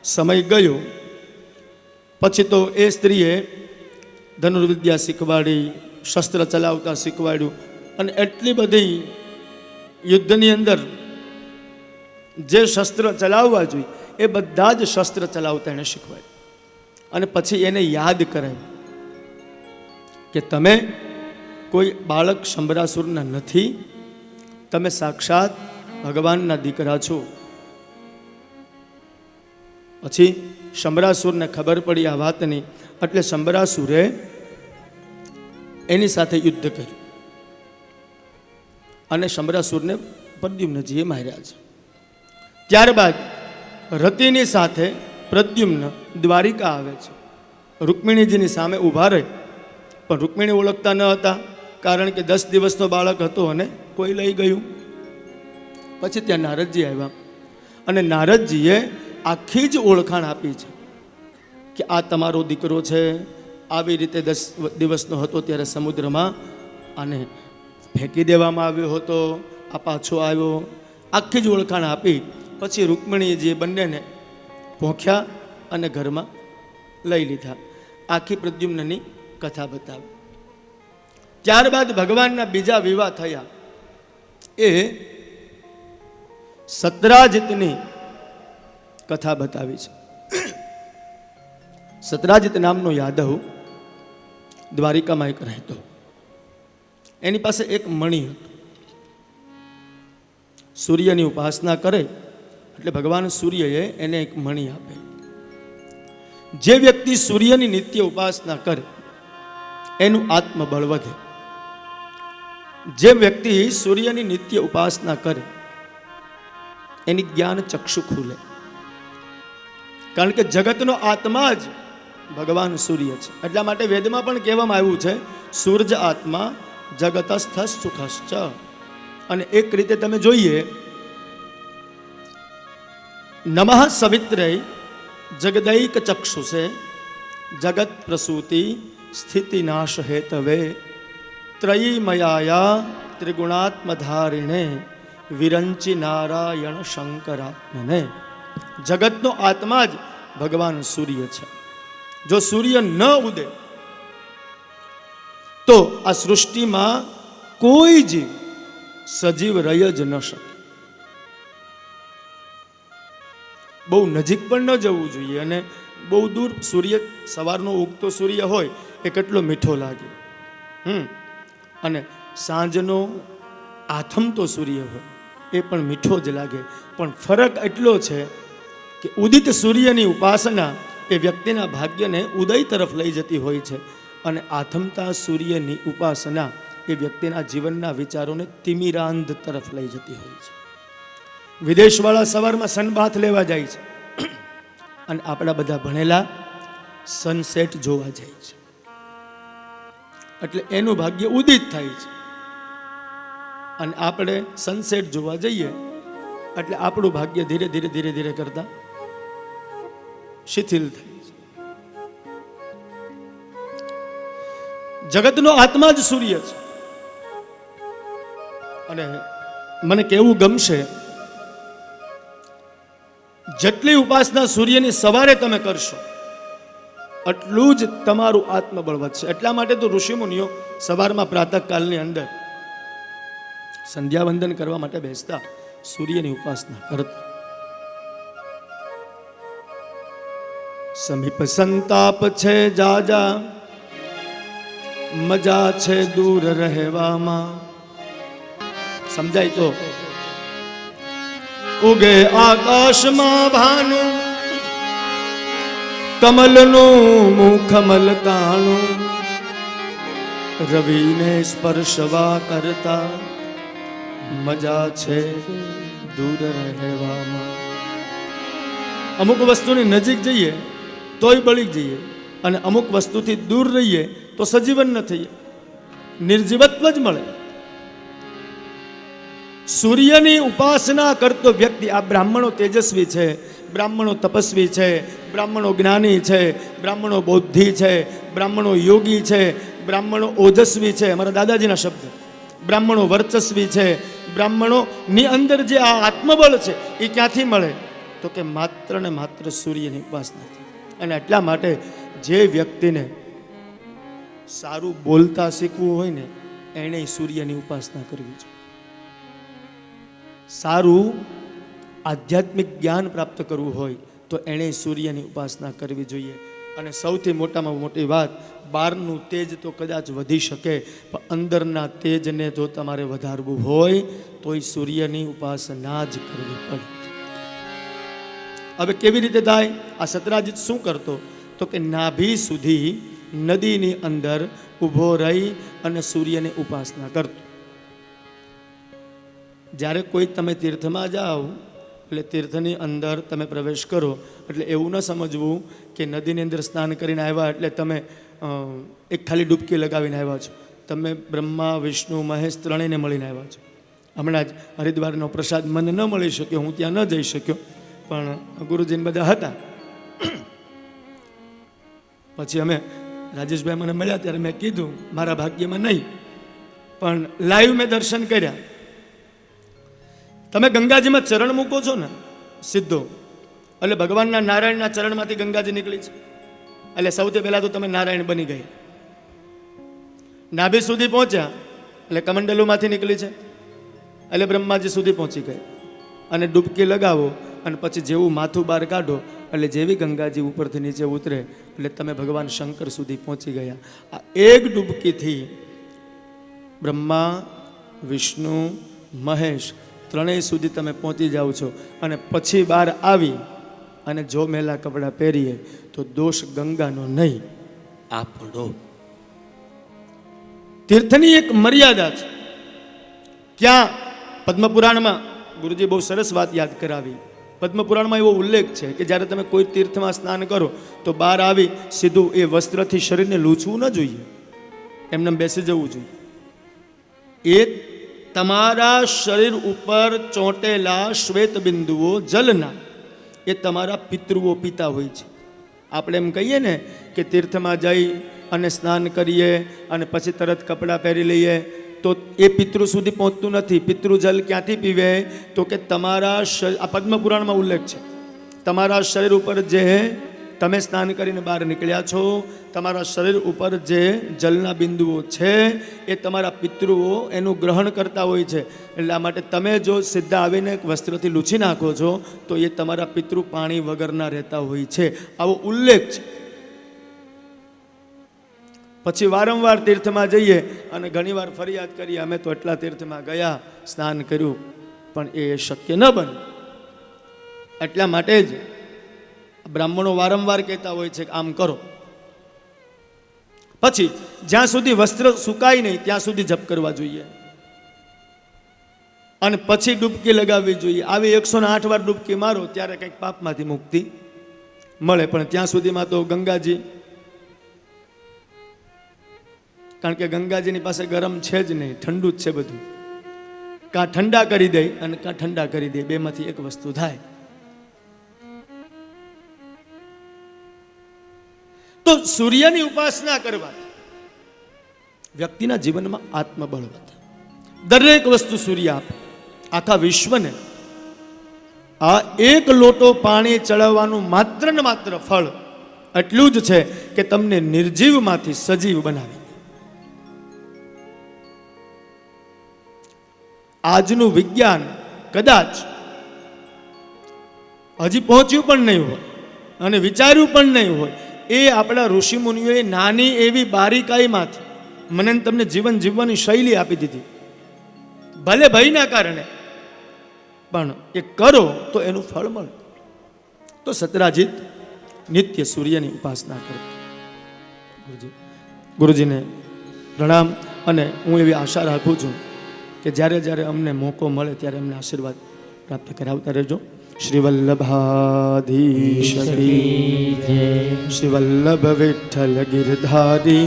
સમય ગયો. પછી તો એ સ્ત્રીએ ધનુર્વિદ્યા શીખવાડી, શસ્ત્ર ચલાવતા શીખવાડ્યું અને એટલી બધી યુદ્ધની અંદર જે શસ્ત્ર ચલાવવા જોઈએ એ બધા જ શસ્ત્ર ચલાવતા એને શીખવાય અને પછી એને યાદ કરાય કે તમે કોઈ બાળક શંભરાસુરના નથી, તમે સાક્ષાત ભગવાનના દીકરા છો. પછી શંભરાસુરને ખબર પડી આ વાતની, એટલે શંભરાસુરે એની સાથે યુદ્ધ કર્યું અને શંભરાસુરને પ્રદ્યુમ્નજીએ માર્યા છે. ત્યારબાદ રતિની સાથે પ્રદ્યુમ્ન દ્વારિકા આવે છે. રૂકમિણીજીની સામે ઊભા રહે, પણ રૂકમિણી ઓળખતા ન હતા, કારણ કે 10 દિવસનો બાળક હતો અને કોઈ લઈ ગયું. પછી ત્યાં નારદજી આવ્યા અને નારદજીએ આખી જ ઓળખાણ આપી છે કે આ તમારો દીકરો છે, આવી રીતે 10 દિવસનો હતો ત્યારે સમુદ્રમાં આને ફેંકી દેવામાં આવ્યો હતો, આ પાછો આવ્યો, આખી જ ઓળખાણ આપી. પછી રૂકમિણીજીએ બંનેને ભોંખ્યા અને ઘરમાં લઈ લીધા. આખી પ્રદ્યુમ્નની કથા બતાવી. ત્યારબાદ ભગવાનના બીજા વિવાહ થયા, એ સત્રાજીતની કથા બતાવી છે. સત્રાજીત નામનો યાદવ દ્વારિકામાં એક રહેતો. એની પાસે એક મણિ હતો. સૂર્યની ઉપાસના કરે એટલે ભગવાન સૂર્યએ એને એક મણિ આપે. જે વ્યક્તિ સૂર્યની નિત્ય ઉપાસના કરે એનું આત્મબળ વધે. જે વ્યક્તિ સૂર્યની નિત્ય ઉપાસના કરે એની જ્ઞાન ચક્ષુ ખુલે, કારણ કે જગતનો આત્મા જ ભગવાન સૂર્ય છે. એટલા માટે વેદમાં પણ કહેવામાં આવ્યું છે સૂર્ય આત્મા જગતસ્થ સુખશ્ચ. અને એક રીતે તમે જોઈએ, નમઃ સવિત્રે જગદૈક ચક્ષુષે જગત પ્રસૂતિ સ્થિતિ નાશ હેતવે ત્રયીમયાયા ત્રિગુણાત્મધારિણે વિરંચી નારાયણ શંકરાત્મને. જગતનો આત્મા જ ભગવાન સૂર્ય છે. જો સૂર્ય ન ઉદે તો આ સૃષ્ટિમાં કોઈ જીવ સજીવ રહી જ ન શકે. બહુ નજીક પણ ન જવું જોઈએ, અને બહુ દૂર સૂર્ય, સવારનો ઉગતો સૂર્ય હોય એ કેટલો મીઠો લાગે, અને સાંજનો આથમતો સૂર્ય હોય એ પણ મીઠો જ લાગે. પણ ફરક એટલો છે કે ઉદિત સૂર્યની ઉપાસના એ વ્યક્તિના ભાગ્યને ઉદય તરફ લઈ જતી હોય છે, અને આથમતા સૂર્યની ઉપાસના એ વ્યક્તિના જીવનના વિચારોને તિમિરાંધ તરફ લઈ જતી હોય છે. વિદેશવાળા સવારમાં સનબાથ લેવા જાય છે, અને આપણા બધા ભણેલા સનસેટ જોવા જાય છે. એટલે એનું ભાગ્ય ઉદિત થાય છે, અને આપણે સનસેટ જોવા જઈએ એટલે આપણું ભાગ્ય ધીરે ધીરે ધીરે ધીરે કરતા શિથિલ થાય છે. જગતનો આત્મા જ સૂર્ય છે. અને મને કેવું ગમશે, જેટલી ઉપાસના સૂર્યની સવારે તમે કરશો એટલું જ તમારું આત્મબળ વધશે. એટલા માટે તો ઋષિમુનિઓ સવારમાં પ્રાતઃકાલની અંદર સંધ્યાવંદન કરવા માટે બેસતા, સૂર્યની ઉપાસના કરતા. સમીપ સંતાપ છે જાજા, મજા છે દૂર રહેવામાં. સમજાય તો? ઉગે આકાશમાં ભાનું, કમલનું મુખ મલકાણું, રવિને સ્પર્શવા કરતા મજા છે દૂર રહેવામાં. અમુક વસ્તુની નજીક જઈએ તોય બળી જઈએ, અને અમુક વસ્તુથી દૂર રહીએ તો સજીવન ન થઈએ, નિર્જીવત્વ જ મળે. સૂર્યની ઉપાસના કરતો વ્યક્તિ, આ બ્રાહ્મણો તેજસ્વી છે, બ્રાહ્મણો તપસ્વી છે, બ્રાહ્મણો જ્ઞાની છે, બ્રાહ્મણો બૌદ્ધિ છે, બ્રાહ્મણો યોગી છે, બ્રાહ્મણો ઓજસ્વી છે, અમારા દાદાજીના શબ્દ, બ્રાહ્મણો વર્ચસ્વી છે. બ્રાહ્મણોની અંદર જે આ આત્મબળ છે એ ક્યાંથી મળે? તો કે માત્ર ને માત્ર સૂર્યની ઉપાસનાથી. અને એટલા માટે જે વ્યક્તિને સારું બોલતા શીખવું હોય ને એણે સૂર્યની ઉપાસના કરવી જોઈએ. સારું આધ્યાત્મિક જ્ઞાન પ્રાપ્ત કરવું હોય તો એણે સૂર્યની ઉપાસના કરવી જોઈએ. અને સૌથી મોટામાં મોટી વાત, બહારનું તેજ તો કદાચ વધી શકે, પણ અંદરના તેજને જો તમારે વધારવું હોય તો સૂર્યની ઉપાસના જ કરવી પડે. હવે કેવી રીતે થાય? આ સતરાજીત શું કરતો તો કે નાભી સુધી નદીની અંદર ઊભો રહી અને સૂર્યની ઉપાસના કરતો. જ્યારે કોઈ તમે તીર્થમાં જાઓ એટલે તીર્થની અંદર તમે પ્રવેશ કરો એટલે એવું ન સમજવું કે નદીની અંદર સ્નાન કરીને આવ્યા એટલે તમે એક ખાલી ડૂબકી લગાવીને આવ્યા છો. તમે બ્રહ્મા, વિષ્ણુ, મહેશ ત્રણેયને મળીને આવ્યા છો. હમણાં જ હરિદ્વારનો પ્રસાદ મને ન મળી શક્યો, હું ત્યાં ન જઈ શક્યો, પણ ગુરુજીને બધા હતા. પછી અમે રાજેશભાઈ મને મળ્યા ત્યારે મેં કીધું મારા ભાગ્યમાં નહીં, પણ લાઈવ મેં દર્શન કર્યા. તમે ગંગાજીમાં ચરણ મૂકો છો ને સીધો, એટલે ભગવાનના નારાયણના ચરણમાંથી ગંગાજી નીકળી છે. એટલે સૌથી પહેલાં તો તમે નારાયણ બની ગયા. નાભી સુધી પહોંચ્યા એટલે કમંડલુમાંથી નીકળી છે, એટલે બ્રહ્માજી સુધી પહોંચી ગયા. અને ડૂબકી લગાવો અને પછી જેવું માથું બહાર કાઢો એટલે જેવી ગંગાજી ઉપરથી નીચે ઉતરે એટલે તમે ભગવાન શંકર સુધી પહોંચી ગયા. આ એક ડૂબકીથી બ્રહ્મા, વિષ્ણુ, મહેશ ત્રણેય સુધી તમે પહોંચી જાઓ છો. અને પછી બહાર આવી અને જો મેલા કપડાં પહેરીએ તો દોષ ગંગાનો નહીં, આપણો. તીર્થની એક મર્યાદા છે. ક્યાં? પદ્મપુરાણમાં ગુરુજી બહુ સરસ વાત યાદ કરાવી. પદ્મપુરાણમાં એવો ઉલ્લેખ છે કે જ્યારે તમે કોઈ તીર્થમાં સ્નાન કરો તો બહાર આવી સીધું એ વસ્ત્રથી શરીરને લૂછવું ન જોઈએ, એમને બેસી જવું જોઈએ. એ તમારા શરીર ઉપર ચોંટેલા શ્વેત બિંદુઓ જલના એ તમારા પિતૃઓ પીતા હોય છે. આપણે એમ કહીએ ને કે તીર્થમાં જઈ અને સ્નાન કરીએ અને પછી તરત કપડાં પહેરી લઈએ તો એ પિતૃ સુધી પહોંચતું નથી. પિતૃ જલ ક્યાંથી પીવે તો કે તમારા આ પદ્મપુરાણમાં ઉલ્લેખ છે, તમારા શરીર ઉપર જે તમે સ્નાન કરીને બહાર નીકળ્યા છો, તમારા શરીર ઉપર જે જલના બિંદુઓ છે એ તમારા પિતૃઓ એનું ગ્રહણ કરતા હોય છે. એટલા માટે તમે જો સીધા આવીને વસ્ત્રથી લૂછી નાખો છો તો એ તમારા પિતૃ પાણી વગરના રહેતા હોય છે. આવો ઉલ્લેખ છે. પછી વારંવાર તીર્થમાં જઈએ અને ઘણીવાર ફરિયાદ કરીએ અમે તો એટલા તીર્થમાં ગયા, સ્નાન કર્યું, પણ એ શક્ય ન બને. એટલા માટે જ બ્રાહ્મણો વારંવાર કહેતા હોય છે કે આમ કરો. પછી જ્યાં સુધી વસ્ત્ર સુકાય નહીં ત્યાં સુધી જપ કરવા જોઈએ અને પછી ડૂબકી લગાવવી જોઈએ. આવી 108 વાર ડૂબકી મારો ત્યારે કંઈક પાપમાંથી મુક્તિ મળે. પણ ત્યાં સુધીમાં તો ગંગાજી, કારણ કે ગંગાજીની પાસે ગરમ છે જ નહીં, ઠંડુ જ છે બધું. કાં ઠંડા કરી દે અને કાં ઠંડા કરી દે, બેમાંથી એક વસ્તુ થાય. તો સૂર્યની ઉપાસના કરવા વ્યક્તિના જીવનમાં આત્મબળ વધે. દરેક વસ્તુ સૂર્ય આપે. આખા વિશ્વને આ એક લોટો પાણી ચડાવવાનું માત્ર ને માત્ર ફળ એટલું જ છે કે તમને નિર્જીવમાંથી સજીવ બનાવી. આજનું વિજ્ઞાન કદાચ હજી પહોંચ્યું પણ નહીં હોય અને વિચાર્યું પણ નહીં હોય, એ આપણા ઋષિમુનિઓએ નાની એવી બારીકાઈમાંથી મને તમને જીવન જીવવાની શૈલી આપી દીધી. ભલે ભયના કારણે પણ એ કરો તો એનું ફળ મળે. તો સતરાજીત નિત્ય સૂર્યની ઉપાસના કરો. ગુરુજીને પ્રણામ. અને હું એવી આશા રાખું છું કે જ્યારે જ્યારે અમને મોકો મળે ત્યારે અમને આશીર્વાદ પ્રાપ્ત કરાવતા રહેજો. શ્રી વલ્લભાધીશ શ્રી વલ્લભ વિઠ્ઠલ ગિરધારી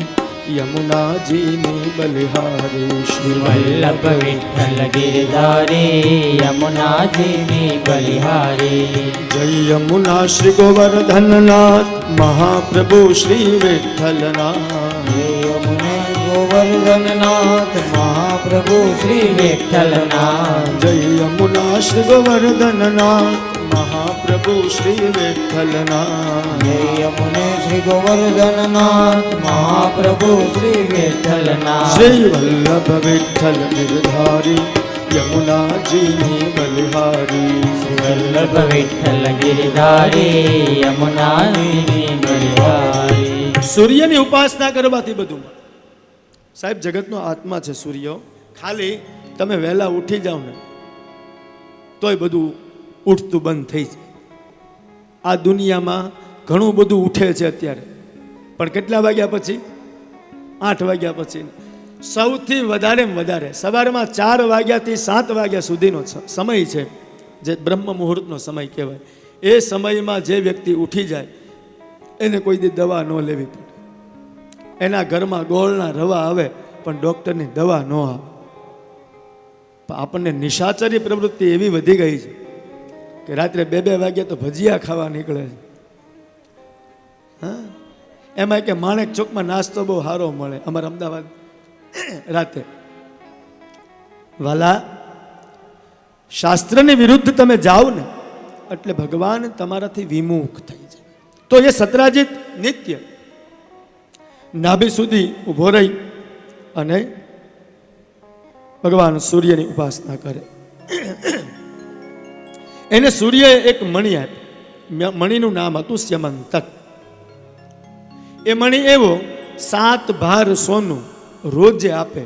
યમુનાજીની બલિહારી. શ્રી વલ્લભ વિઠ્ઠલ ગિરધારી યમુનાજીની બલિહારી. જય યમુના શ્રી ગોવર્ધનનાથ મહાપ્રભુ શ્રી વિઠ્ઠલનાથ. ગોવર્ધનનાથ મહાપ્રભુ શ્રી વિઠ્ઠલનાથ. જય યમુના શ્રી ગોવર્ધનનાથ મહાપ્રભુ શ્રી વિઠ્ઠલનાથ. જય યમુને શ્રી ગોવર્ધનનાથ મહાપ્રભુ શ્રી વિઠ્ઠલનાથ. શ્રી વલ્લભ વિઠ્ઠલ ગિરધારી યમુનાજીની બલિહારી. વલ્લભ વિઠ્ઠલ ગિરધારી યમુનાજીની બલિહારી. સૂર્યની ઉપાસના કરવાથી બધું મળે. સાહેબ, જગતનો આત્મા છે સૂર્ય. ખાલી તમે વહેલા ઉઠી જાઓ ને તોય બધું ઉઠતું બંધ થઈ જાય. આ દુનિયામાં ઘણું બધું ઉઠે છે અત્યારે, પણ કેટલા વાગ્યા પછી? 8 વાગ્યા પછી. સૌથી વધારે સવારમાં 4 વાગ્યાથી 7 વાગ્યા સુધીનો સમય છે, જે બ્રહ્મ મુહૂર્તનો સમય કહેવાય. એ સમયમાં જે વ્યક્તિ ઉઠી જાય એને કોઈ દી દવા ન લેવી પડે. એના ઘરમાં ગોળના રવા આવે પણ ડૉક્ટરની દવા ન આવે. પણ આપણને નિશાચરી પ્રવૃત્તિ એવી વધી ગઈ છે કે રાત્રે 2 વાગ્યા તો ભજીયા ખાવા નીકળે છે. હા, એમાં કે માણેક ચોકમાં નાસ્તો બહુ સારો મળે. અમારા અમદાવાદ રાતે વાલા, શાસ્ત્રની વિરુદ્ધ તમે જાઓ ને એટલે ભગવાન તમારાથી વિમુખ થઈ જાય. તો એ સતરાજીત નિત્ય નાભી સુધી ઊભો રહી અને ભગવાન સૂર્યની ઉપાસના કરે. એને સૂર્યએ એક મણિ આપી. મણિનું નામ હતું સ્યમંતક. એ મણિ એવો 7 ભાર સોનું રોજે આપે.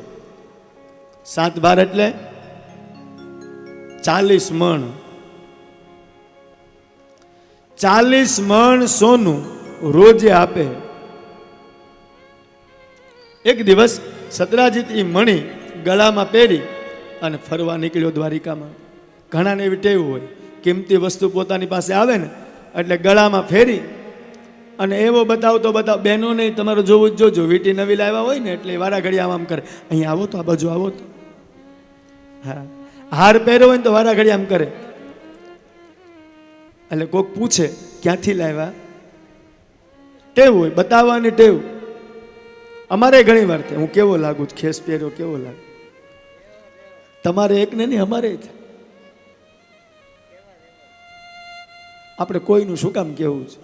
7 ભાર એટલે 40 મણ. 40 મણ સોનું રોજે આપે. એક દિવસ સતરાજીત એ મણિ ગળામાં પહેરી અને ફરવા નીકળ્યો દ્વારિકામાં. ઘણાને એવી ટેવ હોય, કિંમતી વસ્તુ પોતાની પાસે આવે ને એટલે ગળામાં ફેરી અને એવો બતાવતો બહેનો નહીં, તમારે જોવું જ જોજો. વીટી નવી લાવ્યા હોય ને એટલે વારા ઘડી આમ કરે, અહીં આવો તો, આ બાજુ આવો તો. હા, હાર પહેર્યો હોય ને તો વારા ઘડી આમ કરે. એટલે કોક પૂછે ક્યાંથી લાવ્યા? ટેવ હોય, બતાવવાની ટેવ. અમારે ઘણી વાર થાય, હું કેવો લાગુ, ખેસ પહેર્યો કેવો લાગુ. તમારે એકને નહીં, અમારે થાય. આપણે કોઈનું શું કામ કેવું છે?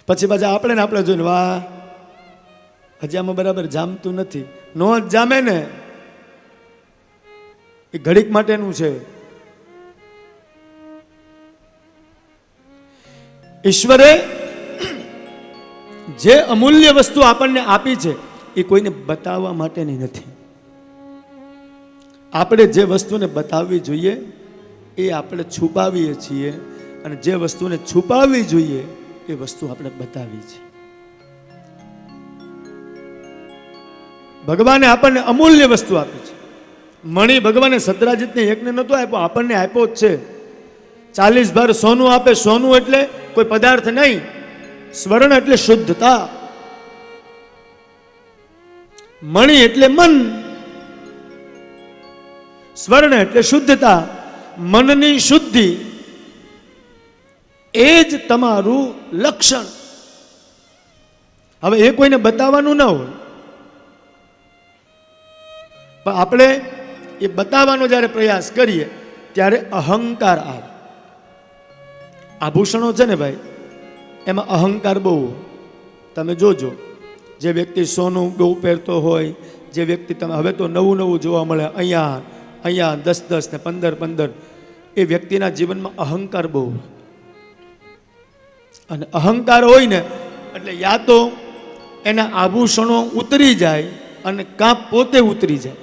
પછી પાછા આપણે ને આપણે જોઈને, વાહ હજી આમાં બરાબર જામતું નથી. નો જ જામે ને, એ ઘડીક માટેનું છે. ઈશ્વરે જે અમૂલ્ય વસ્તુ આપણને આપી છે એ કોઈને બતાવવા માટેની નથી. આપણે જે વસ્તુને બતાવવી જોઈએ એ આપણે છુપાવીએ છીએ, અને જે વસ્તુને છુપાવવી જોઈએ એ વસ્તુ આપણે બતાવી છે. ભગવાને આપણને અમૂલ્ય વસ્તુ આપી છે. મણિ ભગવાને સતરાજીતને એકને નહોતો આપ્યો, આપણને આપ્યો જ છે. 40 ભાર સોનું આપે. સોનું એટલે કોઈ પદાર્થ નહીં, સ્વર્ણ એટલે શુદ્ધતા. મણિ એટલે મન, સ્વર્ણ એટલે શુદ્ધતા. મનની શુદ્ધિ એ જ તમારું લક્ષણ. હવે એ કોઈને બતાવવાનું ન હોય, પણ આપણે એ બતાવવાનો જ્યારે પ્રયાસ કરીએ ત્યારે અહંકાર આવે. આભૂષણો છે ને ભાઈ, એમાં અહંકાર બહુ. તમે જોજો, જે વ્યક્તિ સોનું બહુ પહેરતો હોય, જે વ્યક્તિ તમે હવે તો નવું જોવા મળે, અહીંયા 10 ને 15, એ વ્યક્તિના જીવનમાં અહંકાર બહુ. અને અહંકાર હોય ને એટલે યા તો એના આભૂષણો ઉતરી જાય અને કાં પોતે ઉતરી જાય.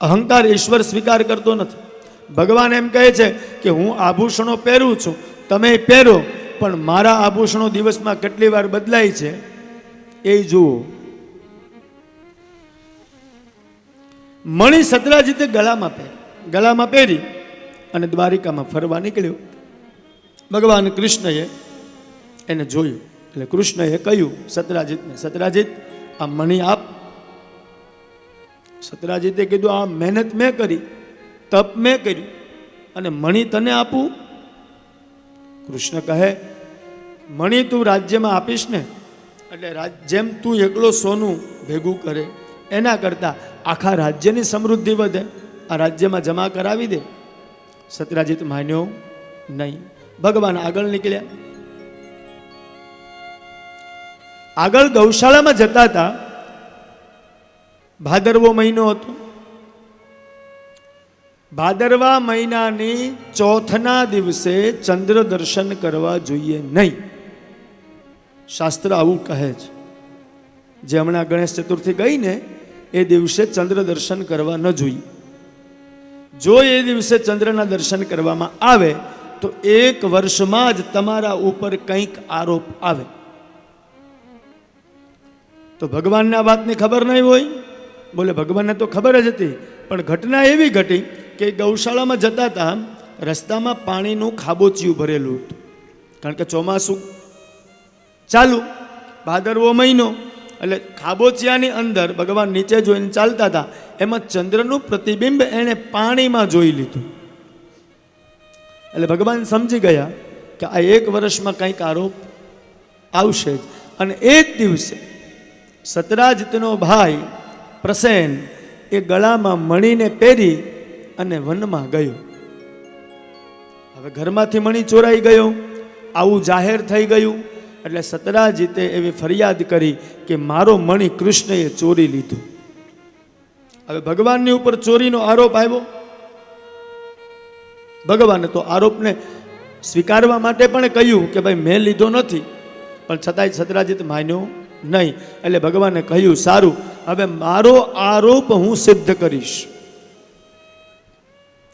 અહંકાર ઈશ્વર સ્વીકાર કરતો નથી. ભગવાન એમ કહે છે કે હું આભૂષણો પહેરું છું, તમે પહેરો, પણ મારા આભૂષણો દિવસમાં કેટલી વાર બદલાય છે એ જુઓ. મણિ સતરાજીતે ગળામાં પહેરી અને દ્વારિકામાં ફરવા નીકળ્યો. ભગવાન કૃષ્ણએ એને જોયું એટલે કૃષ્ણએ કહ્યું સતરાજીતને, સતરાજીત આ મણિ આપ. સતરાજીતે કીધું આ મહેનત મેં કરી, તપ મેં કર્યું, અને મણિ તને આપું? કૃષ્ણ કહે મણિ તું રાજ્યમાં આપીશ ને એટલે જેમ તું એકલો સોનું ભેગું કરે એના કરતાં આખા રાજ્યની સમૃદ્ધિ વધે, આ રાજ્યમાં જમા કરાવી દે. સતરાજીત માન્યો નહીં. ભગવાન આગળ નીકળ્યા. આગળ ગૌશાળામાં જતા હતા ભાદરવો મહિનો હતો. ભાદરવા મહિનાની ચોથના દિવસે ચંદ્ર દર્શન કરવા જોઈએ નહીં. શાસ્ત્ર આવું કહે છે. જે હમણાં ગણેશ ચતુર્થી ગઈ ને એ દિવસે ચંદ્ર દર્શન કરવા ન જોઈએ. જો એ દિવસે ચંદ્રના દર્શન કરવામાં આવે તો એક વર્ષમાં જ તમારા ઉપર કંઈક આરોપ આવે. તો ભગવાનને આ વાતની ખબર નહીં હોય? બોલે ભગવાનને તો ખબર જ હતી, પણ ઘટના એવી ઘટી કે ગૌશાળામાં જતા હતા, રસ્તામાં પાણીનું ખાબોચિયું ભરેલું હતું. કારણ કે ચોમાસું ચાલુ, ભાદરવો મહિનો, એટલે ખાબોચિયાની અંદર ભગવાન નીચે જોઈને ચાલતા હતા, એમાં ચંદ્રનું પ્રતિબિંબ એણે પાણીમાં જોઈ લીધું. એટલે ભગવાન સમજી ગયા કે આ એક વર્ષમાં કંઈક આરોપ આવશે જ. અને એક દિવસે સતરાજીતનો ભાઈ પ્રસેન એ ગળામાં મણીને પહેરી અને વનમાં ગયો. હવે ઘરમાંથી મણી ચોરાઈ ગયો, આવું જાહેર થઈ ગયું. એટલે સતરાજીતે એવી ફરિયાદ કરી કે મારો મણી કૃષ્ણએ ચોરી લીધું. હવે ભગવાનની ઉપર ચોરીનો આરોપ આવ્યો. ભગવાને તો આરોપને સ્વીકારવા માટે પણ કહ્યું કે ભાઈ મેં લીધો નથી, પણ છતાંય સતરાજીત માન્યો નહીં. એટલે ભગવાને કહ્યું સારું, હવે મારો આરોપ હું સિદ્ધ કરીશ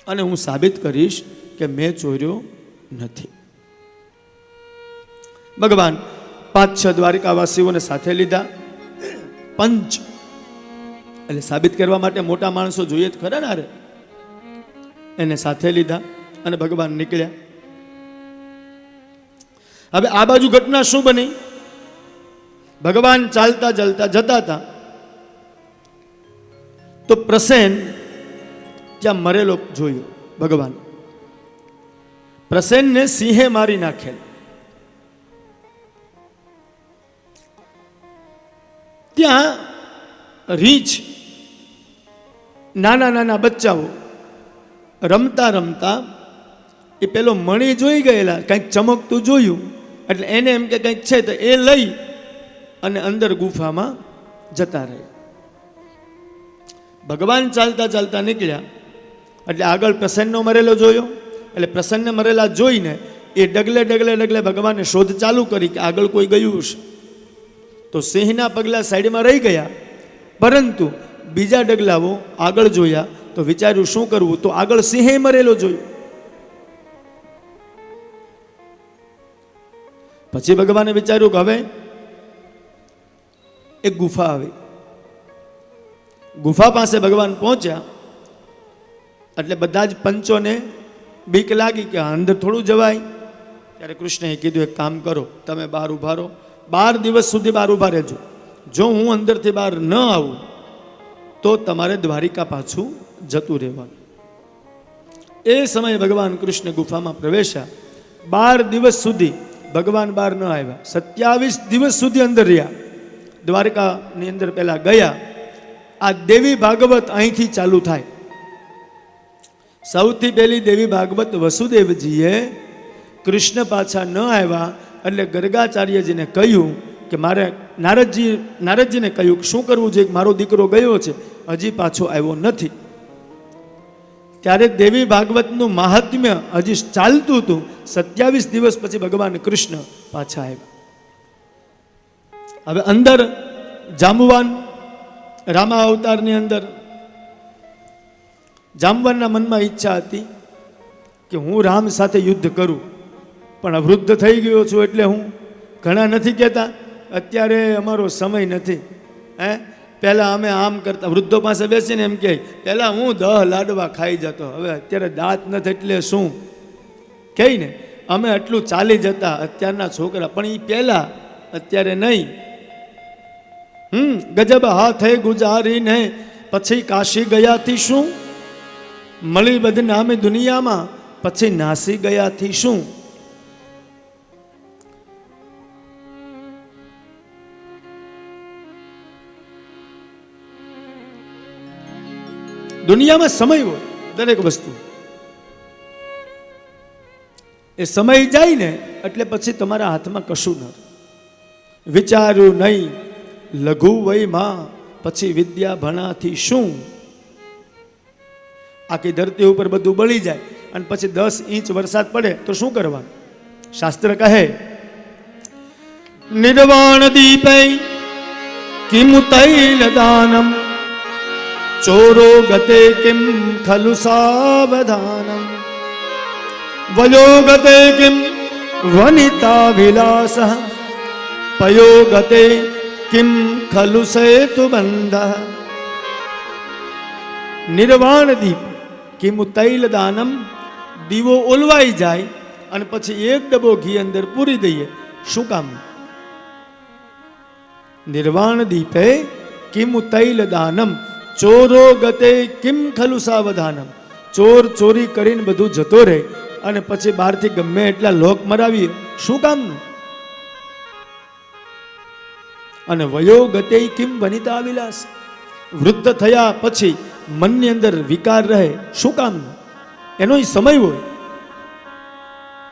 અને હું સાબિત કરીશ કે મેં ચોર્યો નથી. ભગવાન 5-6 દ્વારિકાવાસીઓને સાથે લીધા. પંચ એટલે સાબિત કરવા માટે મોટા માણસો જોઈએ જ ખરા ને. અરે એને સાથે લીધા અને ભગવાન નીકળ્યા. હવે આ બાજુ ઘટના શું બની? ભગવાન ચાલતા ચાલતા જતા હતા તો પ્રસેન ત્યાં મરેલો જોયો. ભગવાન પ્રસેનને સિંહે મારી નાખેલ. ત્યાં રીંછ, નાના નાના બચ્ચાઓ રમતા રમતા એ પેલો મણી જોઈ ગયેલા, કંઈક ચમકતું જોયું, એટલે એને એમ કે કંઈક છે તો એ લઈ અને અંદર ગુફામાં જતા રહ્યા. ભગવાન ચાલતા ચાલતા નીકળ્યા એટલે આગળ પ્રસન્નનો મરેલો જોયો. એટલે પ્રસન્ન મરેલા જોઈને એ ડગલે ડગલે ડગલે ભગવાને શોધ ચાલુ કરી કે આગળ કોઈ ગયું હશે. તો સિંહના પગલા સાઈડમાં રહી ગયા, પરંતુ બીજા ડગલાઓ આગળ જોયા તો વિચાર્યું શું કરવું, તો આગળ સિંહે મરેલો જોયું. પછી ભગવાને વિચાર્યું કે હવે એક ગુફા આવી. ગુફા પાસે ભગવાન પહોંચ્યા એટલે બધા જ પંચોને બીક લાગી કે અંદર થોડું જવાય. ત્યારે કૃષ્ણએ કીધું એક કામ કરો, તમે બહાર ઊભા રહો, 12 દિવસ સુધી બહાર ઊભા રહેજો. જો હું અંદરથી બહાર ન આવું તો તમારે દ્વારિકા પાછું જતું રહેવાનું. એ સમયે ભગવાન કૃષ્ણ ગુફામાં પ્રવેશ્યા. 12 દિવસ સુધી ભગવાન બહાર ન આવ્યા. 27 દિવસ સુધી અંદર રહ્યા. દ્વારકાની અંદર પહેલા ગયા. આ દેવી ભાગવત અહીંથી ચાલુ થાય. સૌથી પહેલી દેવી ભાગવત વસુદેવજીએ કૃષ્ણ પાછા ન આવ્યા એટલે ગર્ગાચાર્યજીને કહ્યું કે મારે નારદજીને કહ્યું કે શું કરવું જોઈએ, મારો દીકરો ગયો છે હજી પાછો આવ્યો નથી. ત્યારે દેવી ભાગવતનું મહાત્મ્ય હજી ચાલતું હતું. 27 દિવસ પછી ભગવાન કૃષ્ણ પાછા આવ્યા. હવે અંદર જાંબવાન રામા અવતારની અંદર જાંબવાનના મનમાં ઈચ્છા હતી કે હું રામ સાથે યુદ્ધ કરું, પણ વૃદ્ધ થઈ ગયો છું એટલે હું, ઘણા નથી કહેતા અત્યારે અમારો સમય નથી, પહેલાં અમે આમ કરતા, વૃદ્ધો પાસે બેસીને એમ કહે પહેલાં હું 10 લાડવા ખાઈ જતો, હવે અત્યારે દાંત નથી એટલે શું કહીને અમે આટલું ચાલી જતા અત્યારના છોકરા, પણ એ પહેલાં અત્યારે નહીં. ગજબ હાથે ગુજારીને પછી કાશી ગયાથી શું, મળી બદનામી દુનિયામાં પછી નાસી ગયાથી શું. દુનિયામાં સમય હોય દરેક વસ્તુ, એ સમય જાય ને એટલે પછી તમારા હાથમાં કશું ન. વિચાર્યું નહીં લઘુ વયમાં પછી વિદ્યા ભણાથી શું? આખી ધરતી ઉપર બધું બળી જાય અને પછી 10 ઇંચ વરસાદ પડે તો શું કરવાનું? શાસ્ત્ર કહે નિર્વાણ દીપે કિમુ તૈલ દાનમ ચોરો ગતે કિમ ખલુ સાવધાનમ વયો ગતે કિમ વનિતા વિલાસ પયો ગતે કિમ ખલુ સેતુ બંધ. નિર્વાણ દીપ કિમુ તૈલ દાનમ, દીવો ઓલવાઈ જાય અને પછી એક ડબ્બો ઘી અંદર પૂરી દઈએ, શું કામ? નિર્વાણ દીપે કિમુ તૈલ દાનમ ચોરો ગતે કિમ ખલુ સાવધાનમ. ચોર ચોરી કરીને બધું જતો રહે અને પછી બહારથી ગમે એટલા લોક મરાવીએ, શું કામનું? અને વયો ગતે કિમ વનિતા વિલાસ, વૃદ્ધ થયા પછી મનની અંદર વિકાર રહે, શું કામનું? એનો સમય હોય.